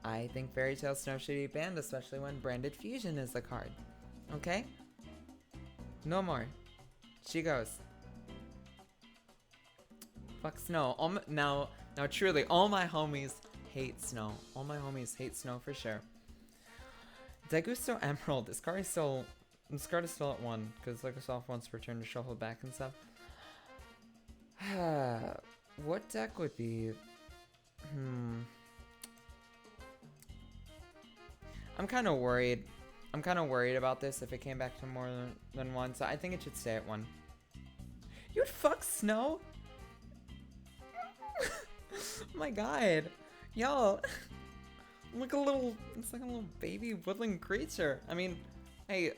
I think Fairy Tale Snow should be banned, especially when Branded Fusion is the card. Okay? No more. She goes. Fuck Snow. Now truly, all my homies hate Snow. All my homies hate Snow for sure. Daigusto Emerald. This card is still at 1 because like a soft once per turn to shuffle back and stuff. What deck would be? I'm kind of worried. I'm kind of worried about this if it came back to more than 1, so I think it should stay at 1. You'd fuck Snow? Oh my god. Yo. It's like a little baby woodland creature. I mean, hey,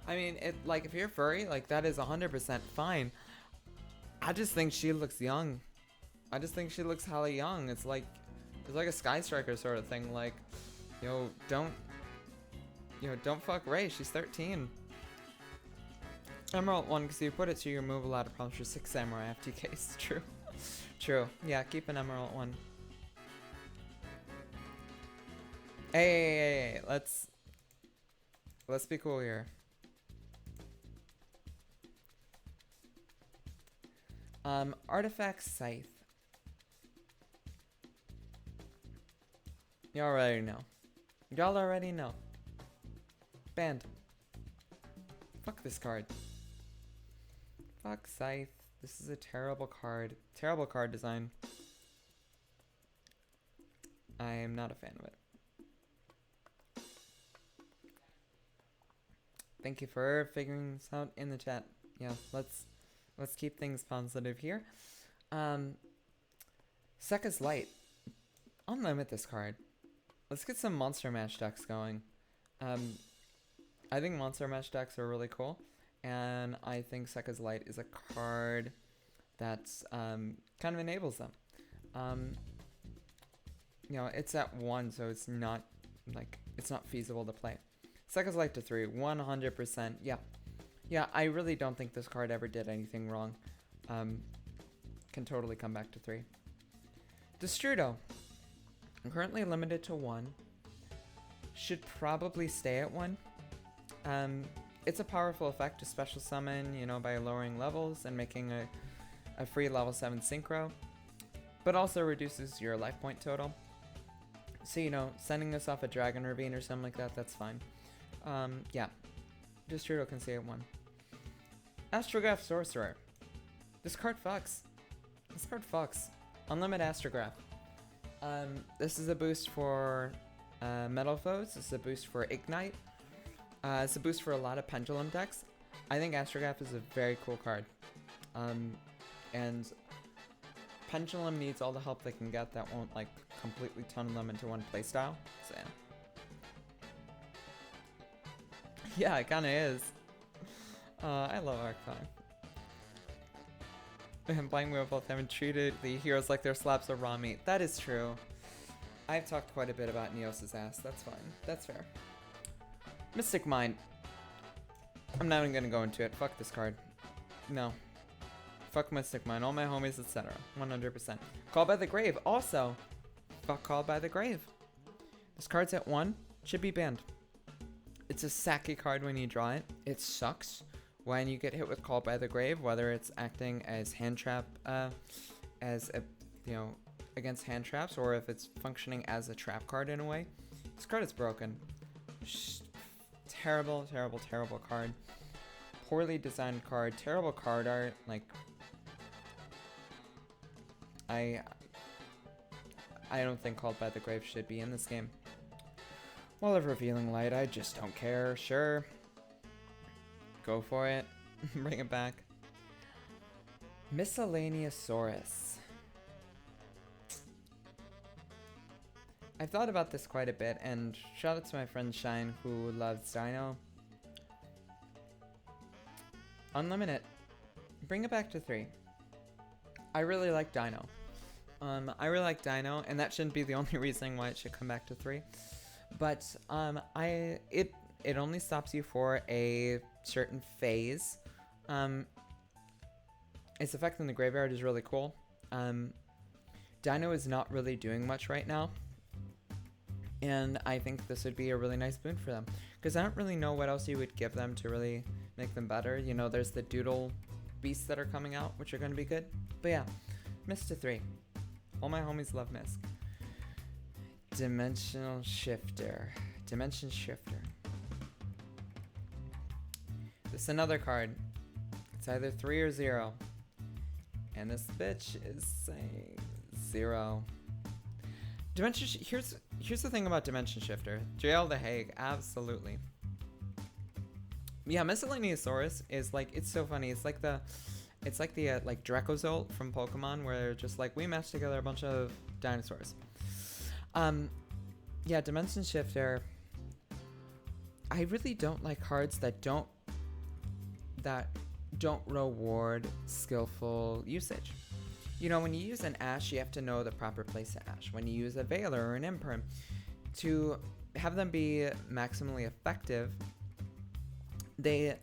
if you're furry, like, that is 100% fine. I just think she looks young. I just think she looks hella young. It's like a Sky Striker sort of thing. Like, don't fuck Ray. She's 13. Emerald 1, because you put it to you remove a lot of problems for 6 Samurai FTKs. True. True. Yeah, keep an Emerald 1. Hey, let's be cool here. Artifact Scythe. Y'all already know. Y'all already know. Banned. Fuck this card. Fuck Scythe. This is a terrible card. Terrible card design. I am not a fan of it. Thank you for figuring this out in the chat. Yeah, let's keep things positive here. Sekka's Light. Unlimit this card. Let's get some Monster Mash decks going. I think Monster Mash decks are really cool, and I think Sekka's Light is a card that's kind of enables them. You know, it's at 1, so it's not feasible to play. Sekka's Light to 3, 100%. Yeah, I really don't think this card ever did anything wrong. Can totally come back to 3. Destrudo. I'm currently limited to 1. Should probably stay at 1. It's a powerful effect to special summon, you know, by lowering levels and making a free level 7 synchro. But also reduces your life point total. So, you know, sending this off a Dragon Ravine or something like that, that's fine. Yeah. Destrudo can stay at 1. Astrograph Sorcerer. This card fucks. Unlimited Astrograph. This is a boost for Metal Foes. This is a boost for Ignite. It's a boost for a lot of Pendulum decks. I think Astrograph is a very cool card. And Pendulum needs all the help they can get that won't, like, completely tunnel them into one playstyle. So, yeah. Yeah, it kind of is. I love Arcfang. And playing with both haven't treated the heroes like they're slabs of raw meat. That is true. I've talked quite a bit about Neos' ass. That's fine. That's fair. Mystic Mind. I'm not even gonna go into it. Fuck this card. No. Fuck Mystic Mind. All my homies, etc. 100%. Called by the Grave. Also, fuck Called by the Grave. This card's at 1. Should be banned. It's a sacky card when you draw it. It sucks when you get hit with Called by the Grave, whether it's acting as hand trap, against hand traps, or if it's functioning as a trap card in a way. This card is broken. Terrible card. Poorly designed card. Terrible card art. Like, I don't think Called by the Grave should be in this game. Wall of Revealing Light, I just don't care. Sure. Go for it. Bring it back. Miscellaneousaurus. I've thought about this quite a bit, and shout out to my friend Shine, who loves Dino. Unlimit it. Bring it back to 3. I really like Dino. And that shouldn't be the only reason why it should come back to 3. But it only stops you for a certain phase. Its effect in the graveyard is really cool. Dino is not really doing much right now, and I think this would be a really nice boon for them, because I don't really know what else you would give them to really make them better. You know, there's the Doodle beasts that are coming out, which are going to be good. But yeah, Mist to 3. All my homies love Mist. Dimension Shifter. This is another card. It's either 3 or 0. And this bitch is saying 0. Here's the thing about Dimension Shifter. Jail the Hague, absolutely. Yeah, Miscellaneousaurus is like, it's so funny. It's like the Dracozolt from Pokemon, where they're just like, we mashed together a bunch of dinosaurs. Yeah, Dimension Shifter. I really don't like cards that don't reward skillful usage. You know, when you use an Ash, you have to know the proper place to Ash. When you use a Veiler or an Imperm, to have them be maximally effective, they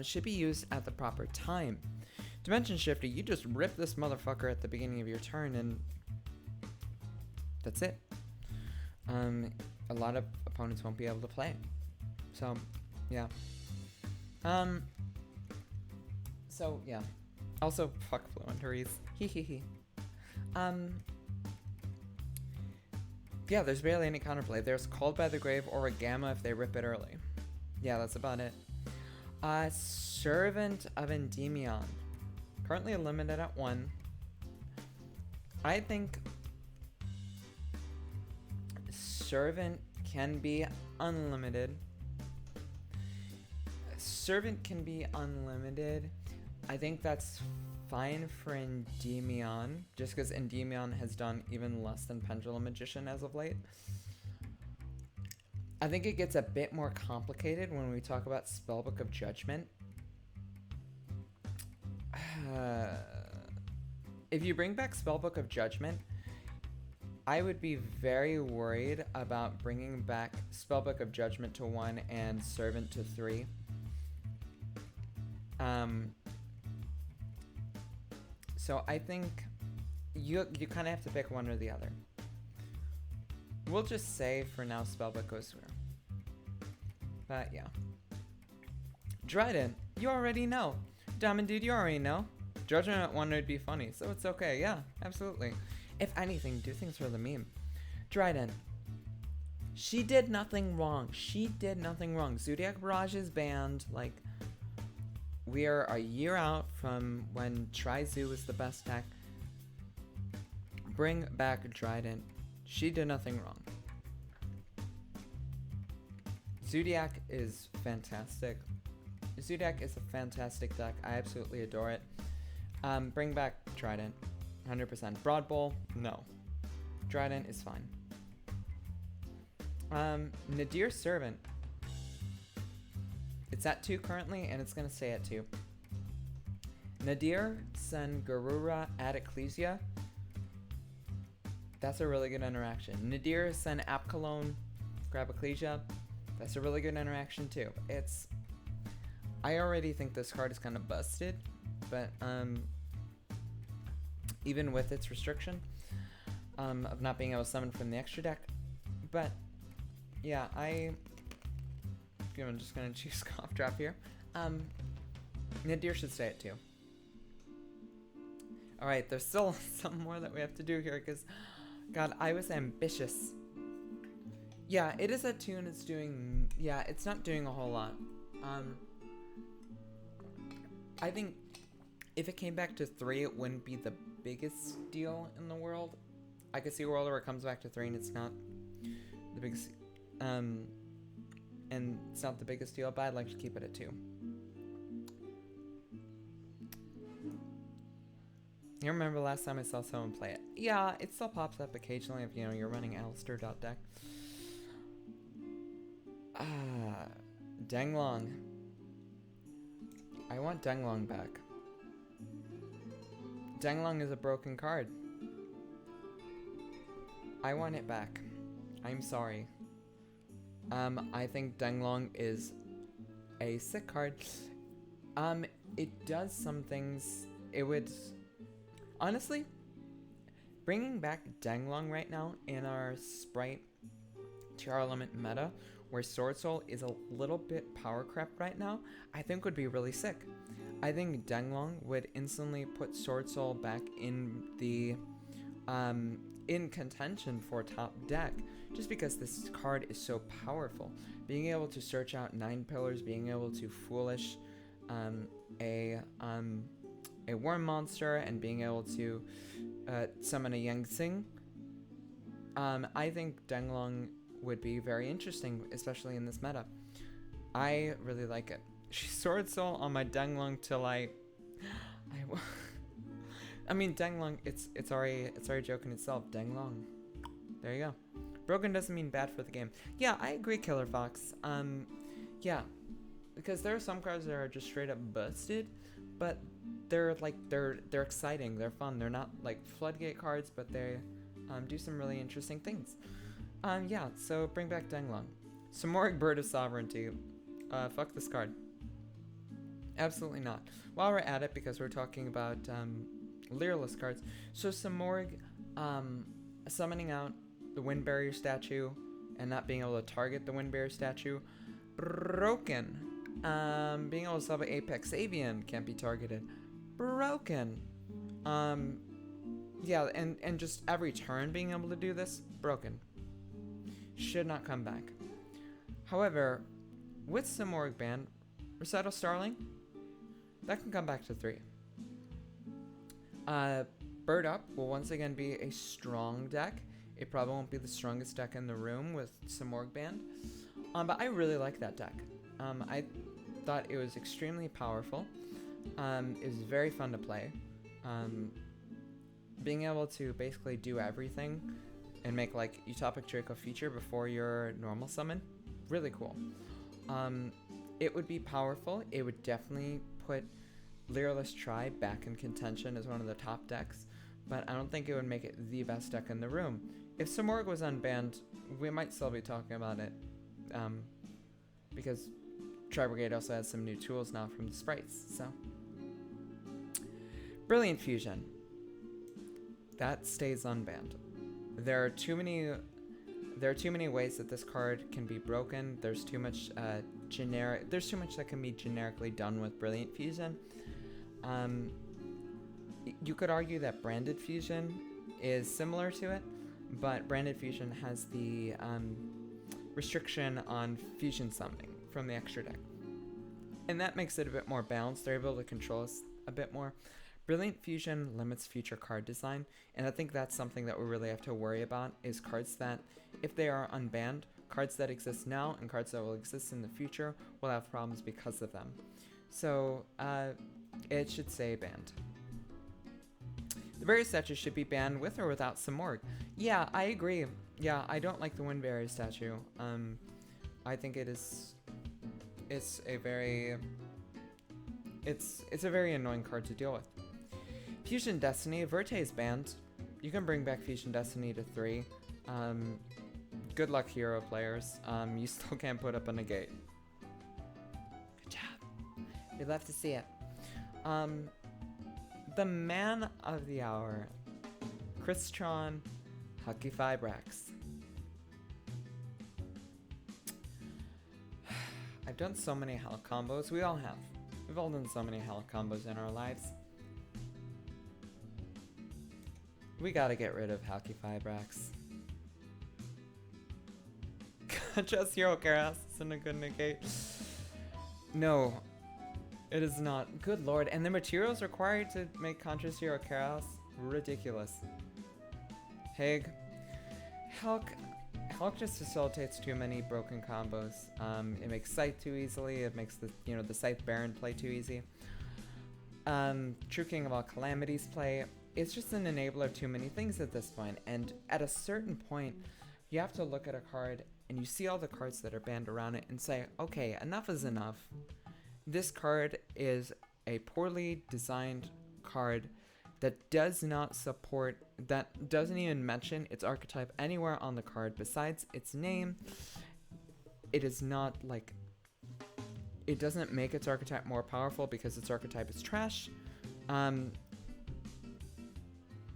should be used at the proper time. Dimension Shifter, you just rip this motherfucker at the beginning of your turn, and that's it. A lot of opponents won't be able to play it. So, yeah. So, yeah. Also, fuck Fluenteries. Hehehe. Yeah, there's barely any counterplay. There's Called by the Grave or a Gamma if they rip it early. Yeah, that's about it. Servant of Endymion. Currently limited at 1. I think Servant can be unlimited. Servant can be unlimited. I think that's fine for Endymion, just because Endymion has done even less than Pendulum Magician as of late. I think it gets a bit more complicated when we talk about Spellbook of Judgment. If you bring back Spellbook of Judgment, I would be very worried about bringing back Spellbook of Judgment to 1 and Servant to 3. So I think you kind of have to pick one or the other. We'll just say for now Spellbook goes through. But yeah. Dryden, you already know. Diamond Dude, you already know. Judgment at 1 would be funny, so it's okay. Yeah, absolutely. If anything, do things for the meme. Dryden. She did nothing wrong. She did nothing wrong. Zodiac Barrage is banned. Like, we are a year out from when Tri-Zoo was the best deck. Bring back Dryden. She did nothing wrong. Zodiac is fantastic. Zodiac is a fantastic deck. I absolutely adore it. Bring back Trident. 100%. Broad Bowl, no. Trident is fine. Nadir Servant. It's at 2 currently, and it's going to stay at 2. Nadir Sen Garura at Ecclesia. That's a really good interaction. Nadir Sen Apkalone grab Ecclesia. That's a really good interaction too. I already think this card is kind of busted, but even with its restriction of not being able to summon from the extra deck. But yeah, I'm just gonna choose Cough Drop here. Nadir should stay at 2. Alright, there's still some more that we have to do here because, God, I was ambitious. Yeah, it is at 2 and it's doing, yeah, it's not doing a whole lot. I think if it came back to 3, it wouldn't be the biggest deal in the world. I could see a world where it comes back to 3 and it's not the biggest, and it's not the biggest deal, but I'd like to keep it at 2. You remember last time I saw someone play it? Yeah, it still pops up occasionally if, you're running Alistair.deck. Denglong. I want Denglong back. Denglong is a broken card. I want it back. I'm sorry. I think Denglong is a sick card. It does some things. It would... Honestly, bringing back Denglong right now in our Sprite Tiara Element meta, where Sword Soul is a little bit power crept right now, I think would be really sick. I think Denglong would instantly put Sword Soul back in the in contention for top deck, just because this card is so powerful. Being able to search out 9 pillars, being able to foolish a worm monster, and being able to summon a Yangsing. I think Denglong would be very interesting, especially in this meta. I really like it. She Sword Soul on my Denglong till I mean, Denglong, it's already a joke in itself. Denglong. There you go. Broken doesn't mean bad for the game. Yeah, I agree, Killer Fox. Yeah, because there are some cards that are just straight up busted, but they're exciting, they're fun. They're not like floodgate cards, but they do some really interesting things. Yeah, so bring back Denglong. Samoric Bird of Sovereignty. Fuck this card. Absolutely not. While we're at it, because we're talking about Lyralist cards, so Samoric summoning out the Wind Barrier statue and not being able to target the Wind Barrier statue. Broken. Being able to sub an Apex Avian can't be targeted. Broken. Yeah, and just every turn being able to do this, broken. Should not come back. However, with Samoric ban, Recital Starling, that can come back to 3. Bird Up will once again be a strong deck. It probably won't be the strongest deck in the room with Simorgh banned. But I really like that deck. I thought it was extremely powerful. It was very fun to play. Being able to basically do everything and make like Utopic Draco feature before your normal summon, really cool. It would be powerful. It would definitely put Lyraless Tribe back in contention as one of the top decks, but I don't think it would make it the best deck in the room. If Simorgh was unbanned, we might still be talking about it, because Tri-Brigade also has some new tools now from the sprites, so. Brilliant Fusion. That stays unbanned. There are too many ways that this card can be broken. There's too much there's too much that can be generically done with Brilliant Fusion. You could argue that Branded Fusion is similar to it, but Branded Fusion has the restriction on fusion summoning from the extra deck. And that makes it a bit more balanced. They're able to control us a bit more. Brilliant Fusion limits future card design, and I think that's something that we really have to worry about, is cards that, if they are unbanned, cards that exist now and cards that will exist in the future will have problems because of them. So, it should say banned. The various statues should be banned with or without Simorgh. Yeah, I agree. Yeah, I don't like the Wind Barrier statue. I think it's a very annoying card to deal with. Fusion Destiny, Verte is banned. You can bring back Fusion Destiny to 3. Good luck, hero players. You still can't put up a negate. Good job. We'd love to see it. The man of the hour, Crystron Hucky Fibrax. I've done so many hell combos. We all have. We've all done so many hell combos in our lives. We gotta get rid of Hucky Fibrax. Just Hero Karas isn't a good negate. No, it is not. Good lord. And the materials required to make Contrast Hero Karas? Ridiculous. Hig. Hulk just facilitates too many broken combos. It makes Scythe too easily. It makes the Scythe Baron play too easy. True King of All Calamities play. It's just an enabler of too many things at this point. And at a certain point, you have to look at a card and you see all the cards that are banned around it and say, okay, enough is enough. This card is a poorly designed card that does not support, that doesn't even mention its archetype anywhere on the card besides its name. It is not like, it doesn't make its archetype more powerful because its archetype is trash.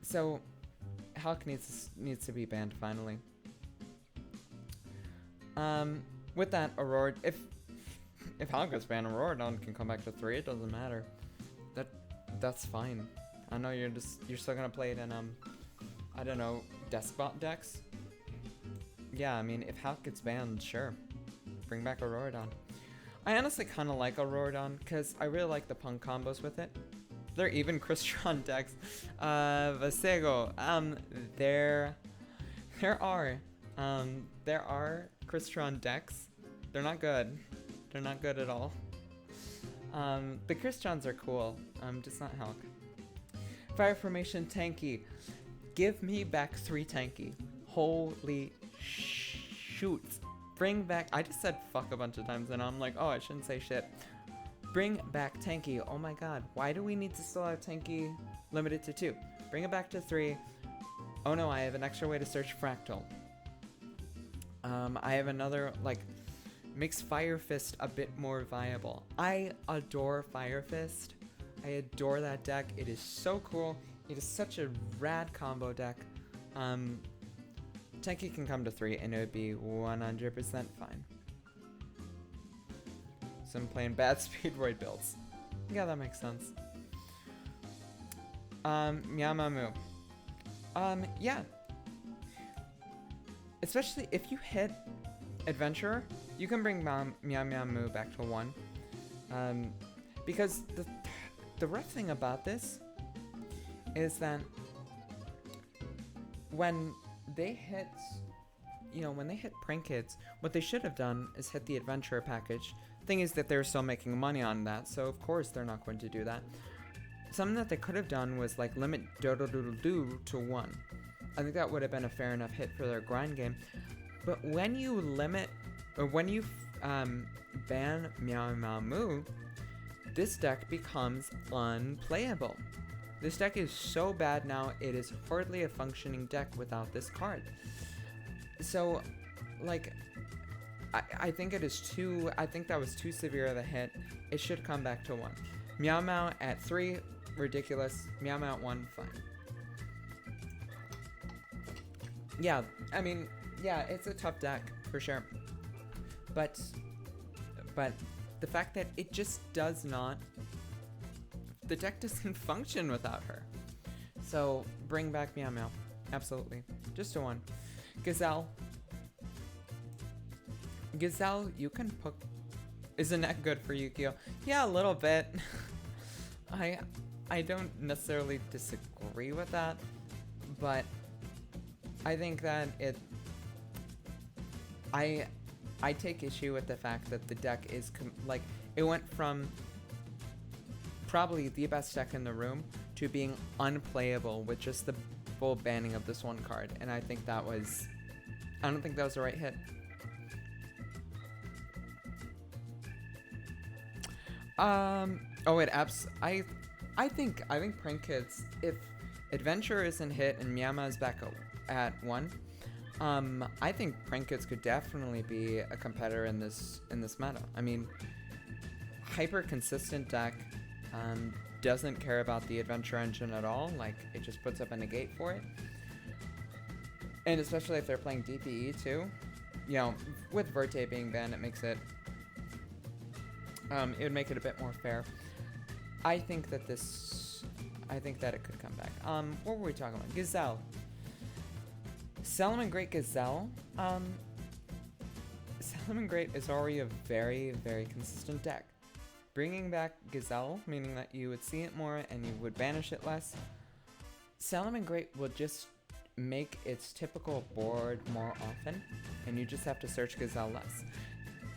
So Hulk needs to be banned finally. With that, Aurora, if Hulk is banned, Auroradon can come back to 3. It doesn't matter. That's fine. I know you're still gonna play it in I don't know, Despot decks. Yeah, I mean, if Hulk gets banned, sure, bring back Auroradon. I honestly kind of like Auroradon because I really like the punk combos with it. They're even Crystron decks. Vasego. There are Crystron decks. They're not good. They're not good at all. The Crystons are cool. Just not Hulk. Fire Formation tanky. Give me back 3 tanky. Holy shoot. Bring back. I just said fuck a bunch of times and I'm like, oh, I shouldn't say shit. Bring back tanky. Oh my god. Why do we need to still have tanky limited to 2? Bring it back to 3. Oh no, I have an extra way to search Fractal. I have another, like, makes Fire Fist a bit more viable. I adore Fire Fist. I adore that deck. It is so cool. It is such a rad combo deck. Tanky can come to 3 and it would be 100% fine. So I'm playing bad Speedroid builds. Yeah, that makes sense. Miamamu. Yeah. Especially if you hit Adventurer, you can bring Miamamu back to 1. Because the rough thing about this is that when they hit, when they hit Prank Kids, what they should have done is hit the Adventurer package. Thing is that they're still making money on that, so of course they're not going to do that. Something that they could have done was like limit Doodle Doodle Doo to 1. I think that would have been a fair enough hit for their grind game. But when you limit, or when you ban Meow Meow Moo, this deck becomes unplayable. This deck is so bad now, it is hardly a functioning deck without this card. So, like, I think it is too, I think that was too severe of a hit. It should come back to 1. Meow Meow at 3, ridiculous. Meow Meow at 1, fine. Yeah, I mean, yeah, it's a tough deck, for sure. But the fact that it just does not, the deck doesn't function without her. So, bring back Meow Meow. Absolutely. Just a 1. Gazelle. Gazelle, you can put... Isn't that good for Yugioh? Yeah, a little bit. I don't necessarily disagree with that, but I think that I take issue with the fact that the deck is like, it went from probably the best deck in the room to being unplayable with just the full banning of this one card, and I don't think that was the right hit. I think Prank Kids, if Adventure isn't hit and Meow Meow's back at 1, I think Prank Kids could definitely be a competitor in this meta. I mean, hyper consistent deck, doesn't care about the Adventure engine at all, like it just puts up a negate for it. And especially if they're playing DPE too, with Verte being banned, it makes it it would make it a bit more fair. I think that it could come back. What were we talking about? Gazelle. Salamangreat Gazelle. Salamangreat is already a very, very consistent deck. Bringing back Gazelle, meaning that you would see it more and you would banish it less. Salamangreat will just make its typical board more often, and you just have to search Gazelle less.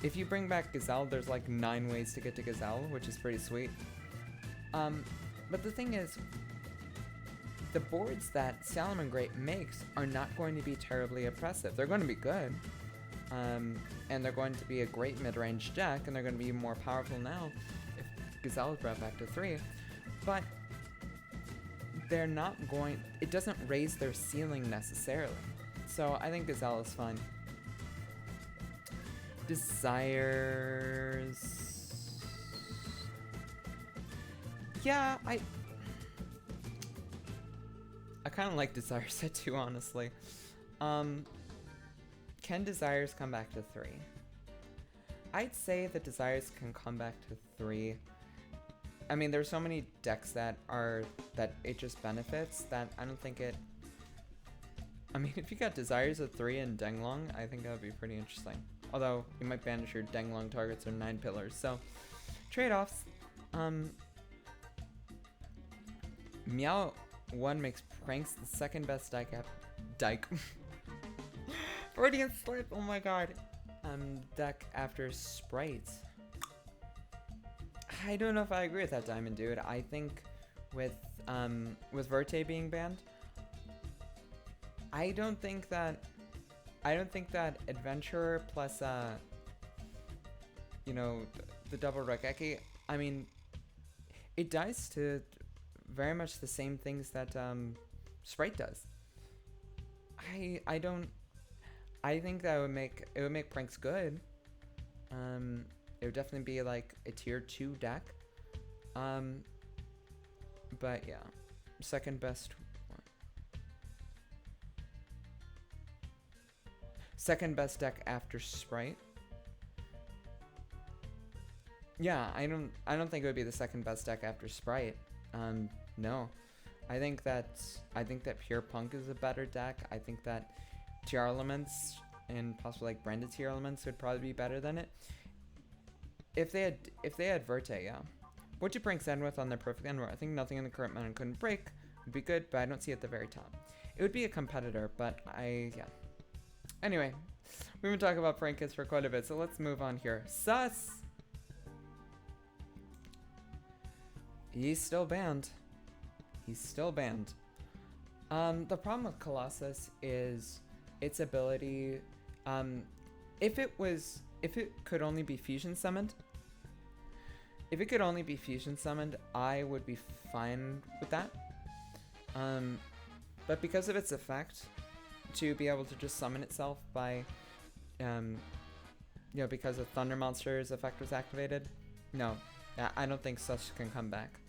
If you bring back Gazelle, there's like 9 ways to get to Gazelle, which is pretty sweet. But the thing is, the boards that Salamangreat makes are not going to be terribly oppressive. They're going to be good, and they're going to be a great mid-range deck, and they're going to be more powerful now if Gazelle is brought back to 3. But they're not going... It doesn't raise their ceiling necessarily. So I think Gazelle is fine. Desires... Yeah, I kind of like Desire set 2, honestly. Can Desires come back to 3? I'd say that Desires can come back to 3. I mean, there's so many decks that it just benefits that I don't think it... I mean, if you got Desires at 3 and Denglong, I think that would be pretty interesting. Although, you might banish your Denglong targets or 9 pillars, so... Trade-offs. Meow 1 makes Pranks the second best deck Freudian slip, oh my god. Deck after Sprites. I don't know if I agree with that, Diamond Dude. I think with Verte being banned, I don't think that Adventurer plus the double Regeki, I mean, it dies to very much the same things that Sprite does. I think that it would make Pranks good. It would definitely be like a tier 2 deck. But yeah, second best deck after Sprite. Yeah, I don't think it would be the second best deck after Sprite. No. I think that Pure Punk is a better deck. I think that Tier Elements and possibly like branded Tier Elements would probably be better than it. If they had Verte, yeah. What do Pranks end with on their perfect end? I think nothing in the current meta couldn't break It'd be good, but I don't see it at the very top. It would be a competitor, but yeah. Anyway, we've been talking about Frankus for quite a bit, so let's move on here. Sus! He's still banned. He's still banned. The problem with Colossus is its ability, if it could only be fusion summoned, I would be fine with that. But because of its effect, to be able to just summon itself by, because a Thunder Monster's effect was activated, no, I don't think such can come back.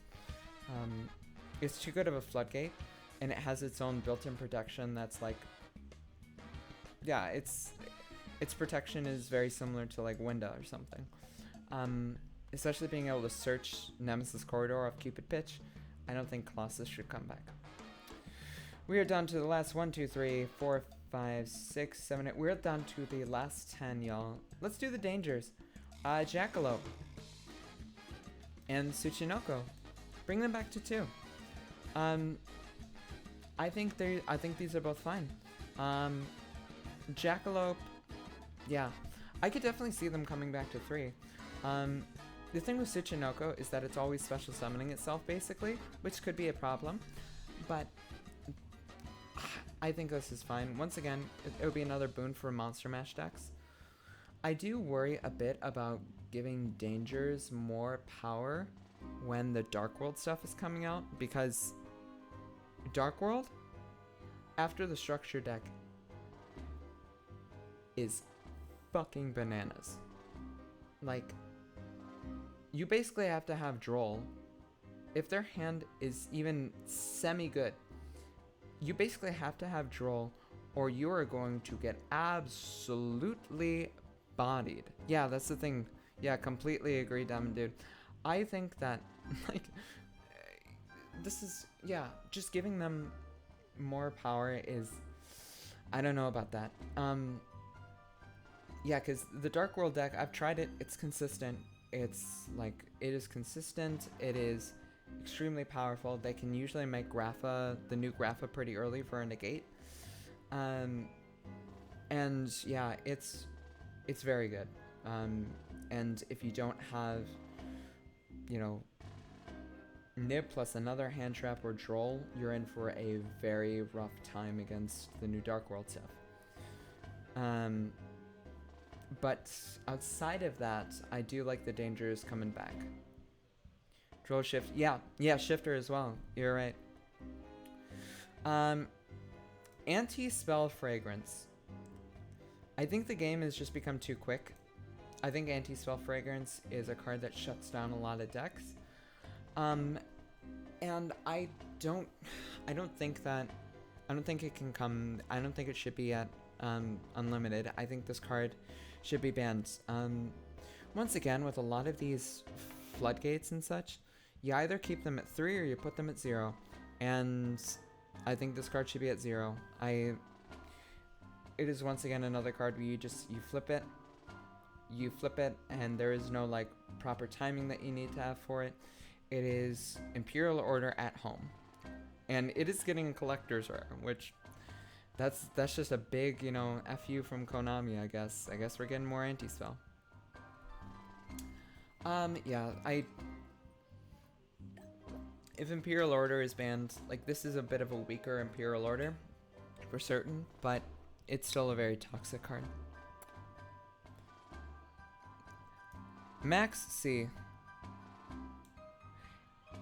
It's too good of a floodgate, and it has its own built-in protection that's like, yeah, its protection is very similar to like Winda or something. Especially being able to search Nemesis Corridor off Cupid Pitch, I don't think Colossus should come back. We are down to the last 1, 2, 3, 4, 5, 6, 7, 8. We're down to the last 10, y'all. Let's do the dangers. Jackalope and Tsuchinoko. Bring them back to 2. I think these are both fine. Jackalope, yeah, I could definitely see them coming back to 3. The thing with Tsuchinoko is that it's always special summoning itself, basically, which could be a problem, but I think this is fine. Once again, it would be another boon for Monster Mash decks. I do worry a bit about giving Dangers more power when the Dark World stuff is coming out, because Dark World, after the structure deck, is fucking bananas. Like, you basically have to have Droll. If their hand is even semi-good, you basically have to have Droll, or you are going to get absolutely bodied. Yeah, that's the thing. Yeah, completely agree, Diamond Dude. I think that, like, this is, yeah, just giving them more power is, I don't know about that. Yeah, because the Dark World deck, I've tried it, it's consistent. It's, like, it is consistent, it is extremely powerful. They can usually make Grapha, the new Grapha, pretty early for a negate. And, yeah, it's very good. And if you don't have, you know, Nib plus another hand trap or Droll, you're in for a very rough time against the new Dark World stuff. But outside of that, I do like the Dangers coming back. Droll Shift, yeah, Shifter as well, you're right. Anti-Spell Fragrance. I think the game has just become too quick. I think Anti-Spell Fragrance is a card that shuts down a lot of decks. And I don't think it should be at unlimited. I think this card should be banned. Once again, with a lot of these floodgates and such, you either keep them at 3 or you put them at 0. And I think this card should be at 0. It is once again another card where you flip it, and there is no like proper timing that you need to have for it. It is Imperial Order at home, and it is getting a collector's rare, which that's just a big, you know, FU from Konami, I guess. I guess we're getting more anti-spell. Yeah, if Imperial Order is banned, like, this is a bit of a weaker Imperial Order, for certain, but it's still a very toxic card. Max C.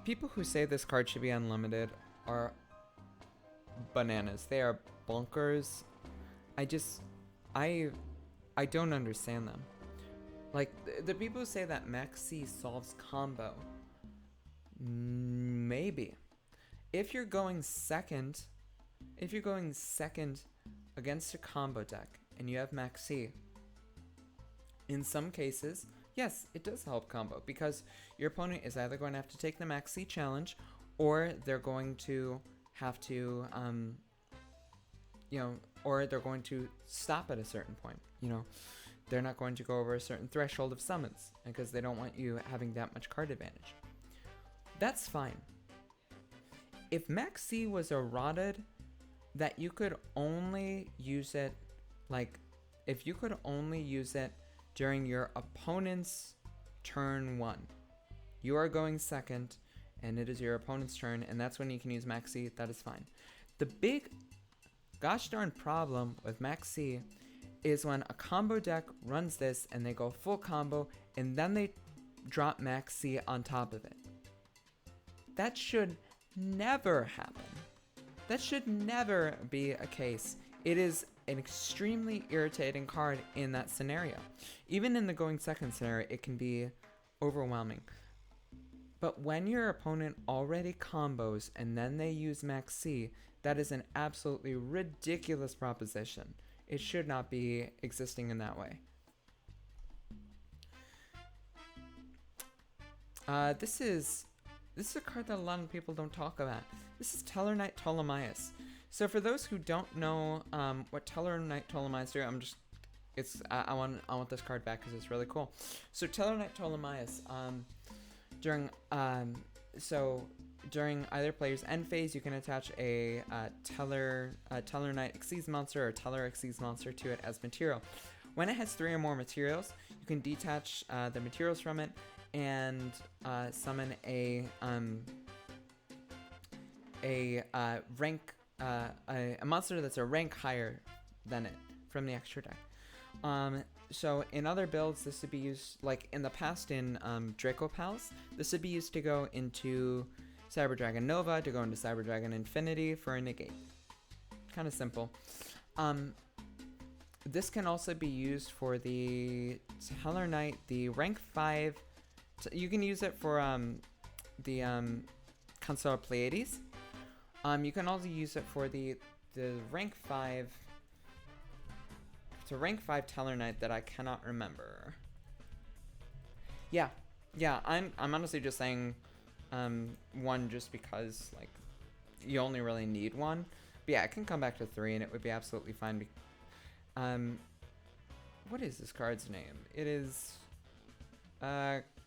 People who say this card should be unlimited are bananas. They are bonkers. I don't understand them. Like, the people who say that Max C solves combo, maybe. If you're going second against a combo deck and you have Max C, in some cases, yes, it does help combo, because your opponent is either going to have to take the Max C challenge, or they're going to have to, or they're going to stop at a certain point. You know, they're not going to go over a certain threshold of summons because they don't want you having that much card advantage. That's fine. if Max C was eroded, that you could only use it, like, if you could only use it during your opponent's turn 1. You are going second, and it is your opponent's turn, and that's when you can use Max C. That is fine. The big gosh darn problem with Max C is when a combo deck runs this and they go full combo and then they drop Max C on top of it. That should never happen. That should never be a case. It is an extremely irritating card in that scenario. Even in the going second scenario, it can be overwhelming. But when your opponent already combos and then they use Max C, that is an absolutely ridiculous proposition. It should not be existing in that way. This is a card that a lot of people don't talk about. This is Teller Knight Ptolemaeus. So for those who don't know what Teller Knight Ptolemaeus do, I want this card back because it's really cool. So Teller Knight Ptolemaeus, during either player's end phase, you can attach a Teller Knight Xyz monster or Teller Xyz monster to it as material. When it has 3 or more materials, you can detach the materials from it and summon a monster that's a rank higher than it from the extra deck. So in other builds, this would be used, like in the past in Draco Pals, this would be used to go into Cyber Dragon Nova, to go into Cyber Dragon Infinity for a negate. Kind of simple. This can also be used for the Teller Knight, the rank 5. You can use it for the Constellar Pleiades. You can also use it for the rank 5. It's a rank 5 Teller Knight that I cannot remember. Yeah. I'm honestly just saying one just because like you only really need one. But yeah, it can come back to 3 and it would be absolutely fine. What is this card's name? It is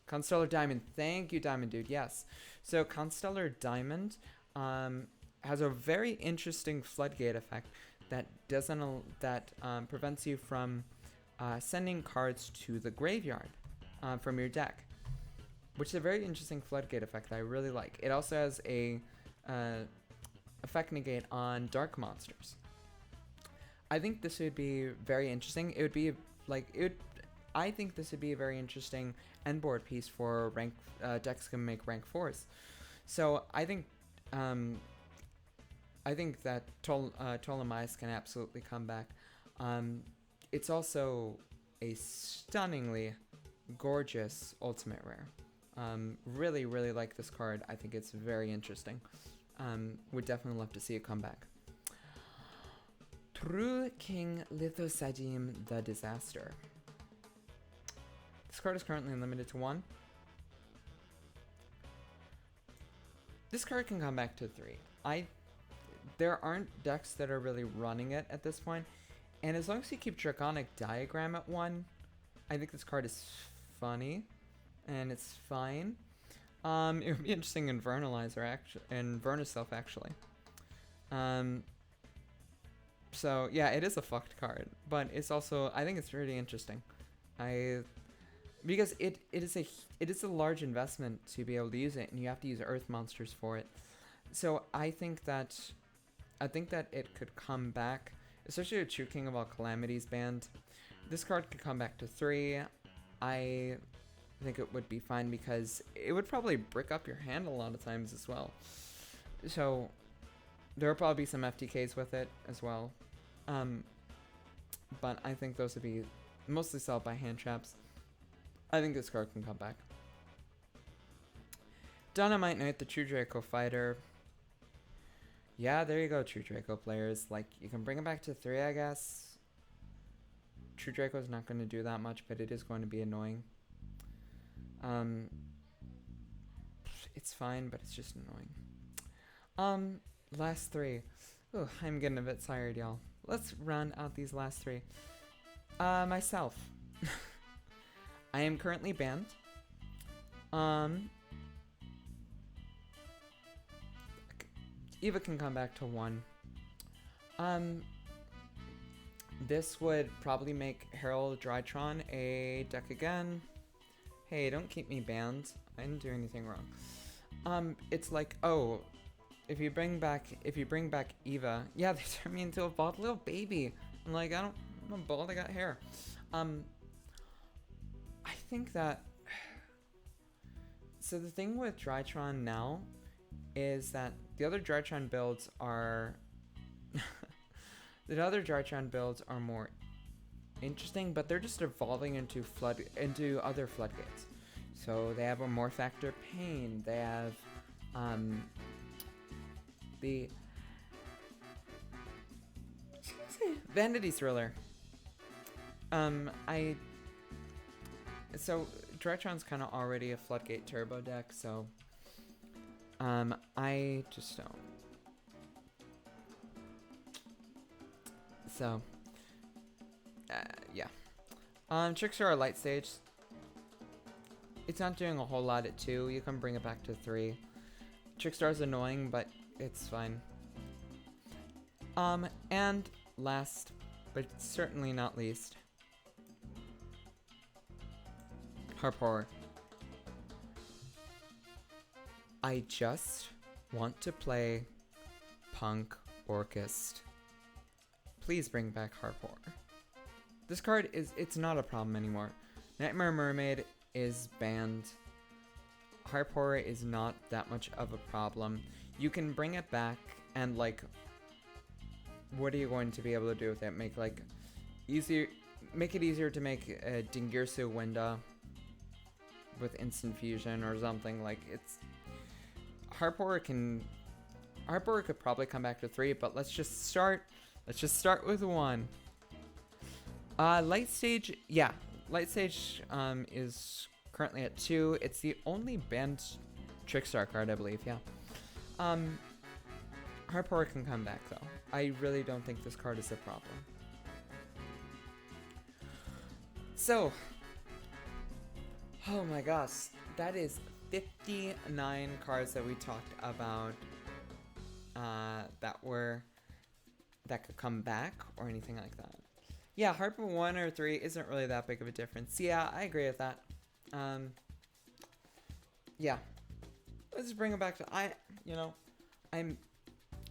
Constellar Diamond. Thank you, Diamond Dude. Yes. So Constellar Diamond has a very interesting floodgate effect that prevents you from sending cards to the graveyard from your deck, which is a very interesting floodgate effect that I really like. It also has a effect negate on dark monsters. I think this would be very interesting. It would be I think this would be a very interesting end board piece for rank decks can make rank 4s. So I think that Ptolemaeus can absolutely come back. It's also a stunningly gorgeous ultimate rare. Really, really like this card. I think it's very interesting. Would definitely love to see it come back. True King Lithosadim the Disaster. This card is currently limited to 1. This card can come back to 3. There aren't decks that are really running it at this point, and as long as you keep Draconic Diagram at 1, I think this card is funny, and it's fine. It would be interesting in Vernalizer and Verniself actually. So yeah, it is a fucked card, but it's also, I think it's really interesting. Because it is a large investment to be able to use it, and you have to use earth monsters for it. So I think that it could come back, especially a True King of All Calamities band. This card could come back to 3. I think it would be fine because it would probably brick up your hand a lot of times as well. So there will probably be some FTKs with it as well. But I think those would be mostly solved by hand traps. I think this card can come back. Dynamite Knight, the True Draco Fighter. Yeah, there you go, True Draco players. Like, you can bring it back to 3, I guess. True Draco is not going to do that much, but it is going to be annoying. It's fine, but it's just annoying. Last 3. Ooh, I'm getting a bit tired, y'all. Let's run out these last 3. Myself. I am currently banned. Eva can come back to 1. Um, this would probably make Herald Drytron a deck again. Hey, don't keep me banned. I didn't do anything wrong. It's like, oh, if you bring back Eva, yeah, they turn me into a bald little baby. I'm like, I'm bald, I got hair. I think that, so the thing with Drytron now is that the other Drytron builds are, more interesting, but they're just evolving into other floodgates. So they have a Morph Factor Pain. They have the Vanity Thriller. So Drytron's kind of already a Floodgate Turbo deck, so I just don't. So yeah. Trickstar Light Stage. It's not doing a whole lot at 2. You can bring it back to 3. Trickstar's annoying, but it's fine. And last, but certainly not least, Harpor. I just want to play Punk Orchest. Please bring back Harpor. This card it's not a problem anymore. Nightmare Mermaid is banned. Harpor is not that much of a problem. You can bring it back and like, what are you going to be able to do with it? Make it easier to make a Dingirsu Winda with instant fusion or something. Like, it's Harpor could probably come back to 3, but let's just start with 1. Light Stage, yeah. Light Stage is currently at 2. It's the only banned Trickstar card, I believe, yeah. Harpor can come back, though. I really don't think this card is a problem. So, oh my gosh, that is 59 cards that we talked about that could come back or anything like that. Yeah, Harpor 1 or 3 isn't really that big of a difference. Yeah, I agree with that. Yeah. Let's bring it back to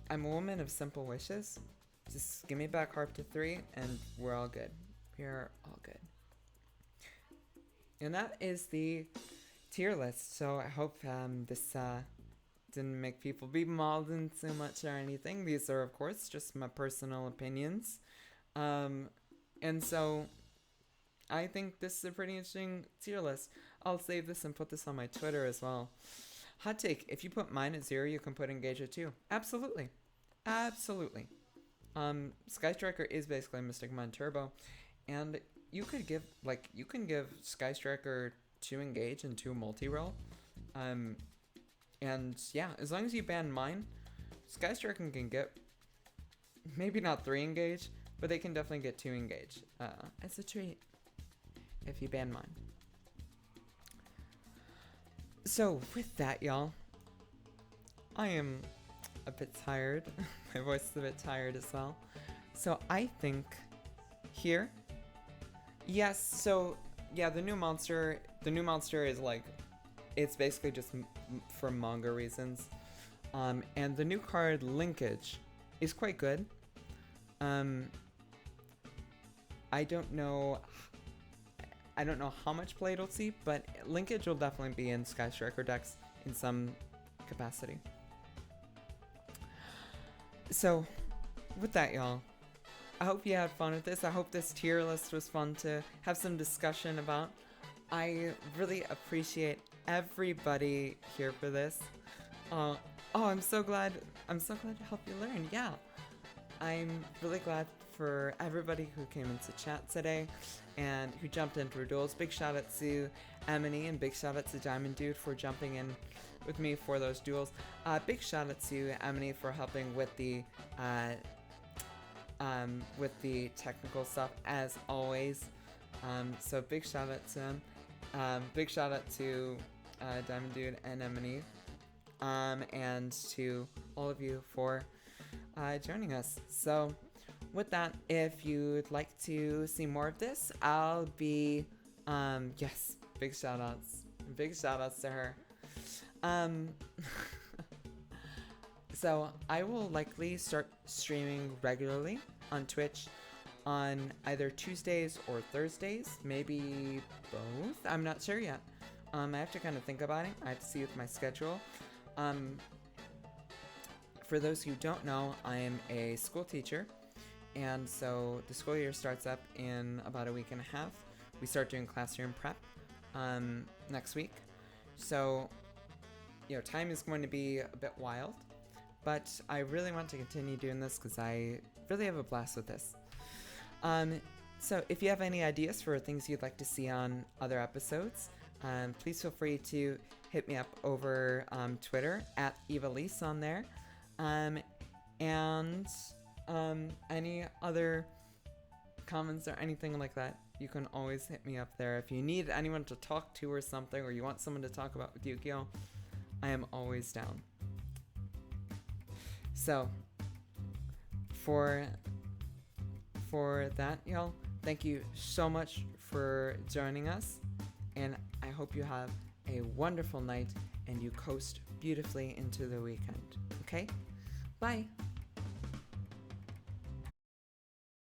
I'm a woman of simple wishes. Just give me back Harp to 3 and we're all good. We're all good. And that is the tier list. So I hope this didn't make people be maudlin so much or anything. These are, of course, just my personal opinions. And so I think this is a pretty interesting tier list. I'll save this and put this on my Twitter as well. Hot take, if you put mine at 0, you can put Engage at 2. Absolutely. Absolutely. Sky Striker is basically Mystic Mind Turbo. And you can give Sky Striker 2 Engage and 2 multi-roll. And yeah, as long as you ban mine, Sky Striker can get maybe not 3 Engage, but they can definitely get 2 Engage. As a treat. If you ban mine. So, with that, y'all, I am a bit tired. My voice is a bit tired as well. So, I think here, yes, so, yeah, the new monster is like, it's basically just for manga reasons. And the new card, Linkage, is quite good. I don't know how much play it'll see, but Linkage will definitely be in Sky Striker decks in some capacity. So, with that, y'all, I hope you had fun with this. I hope this tier list was fun to have some discussion about. I really appreciate everybody here for this. I'm so glad to help you learn. Yeah, I'm really glad for everybody who came into chat today and who jumped into Duels. Big shout out to Emily and big shout out to Diamond Dude for jumping in with me for those duels. Big shout out to Emily for helping with the technical stuff as always. So big shout out to him. Big shout out to Diamond Dude and Emily. and to all of you for joining us. So with that, if you'd like to see more of this, I'll be, yes, big shout outs to her. So I will likely start streaming regularly on Twitch on either Tuesdays or Thursdays, maybe both. I'm not sure yet. I have to kind of think about it. I have to see with my schedule. For those who don't know, I am a school teacher, and so the school year starts up in about a week and a half. We start doing classroom prep next week. So, time is going to be a bit wild, but I really want to continue doing this because I really have a blast with this. So if you have any ideas for things you'd like to see on other episodes, please feel free to hit me up over Twitter at EvaLise on there. And any other comments or anything like that, you can always hit me up there. If you need anyone to talk to or something, or you want someone to talk about with Yugioh, I am always down. So, for that, y'all, thank you so much for joining us, and I hope you have a wonderful night and you coast beautifully into the weekend. Okay? Bye!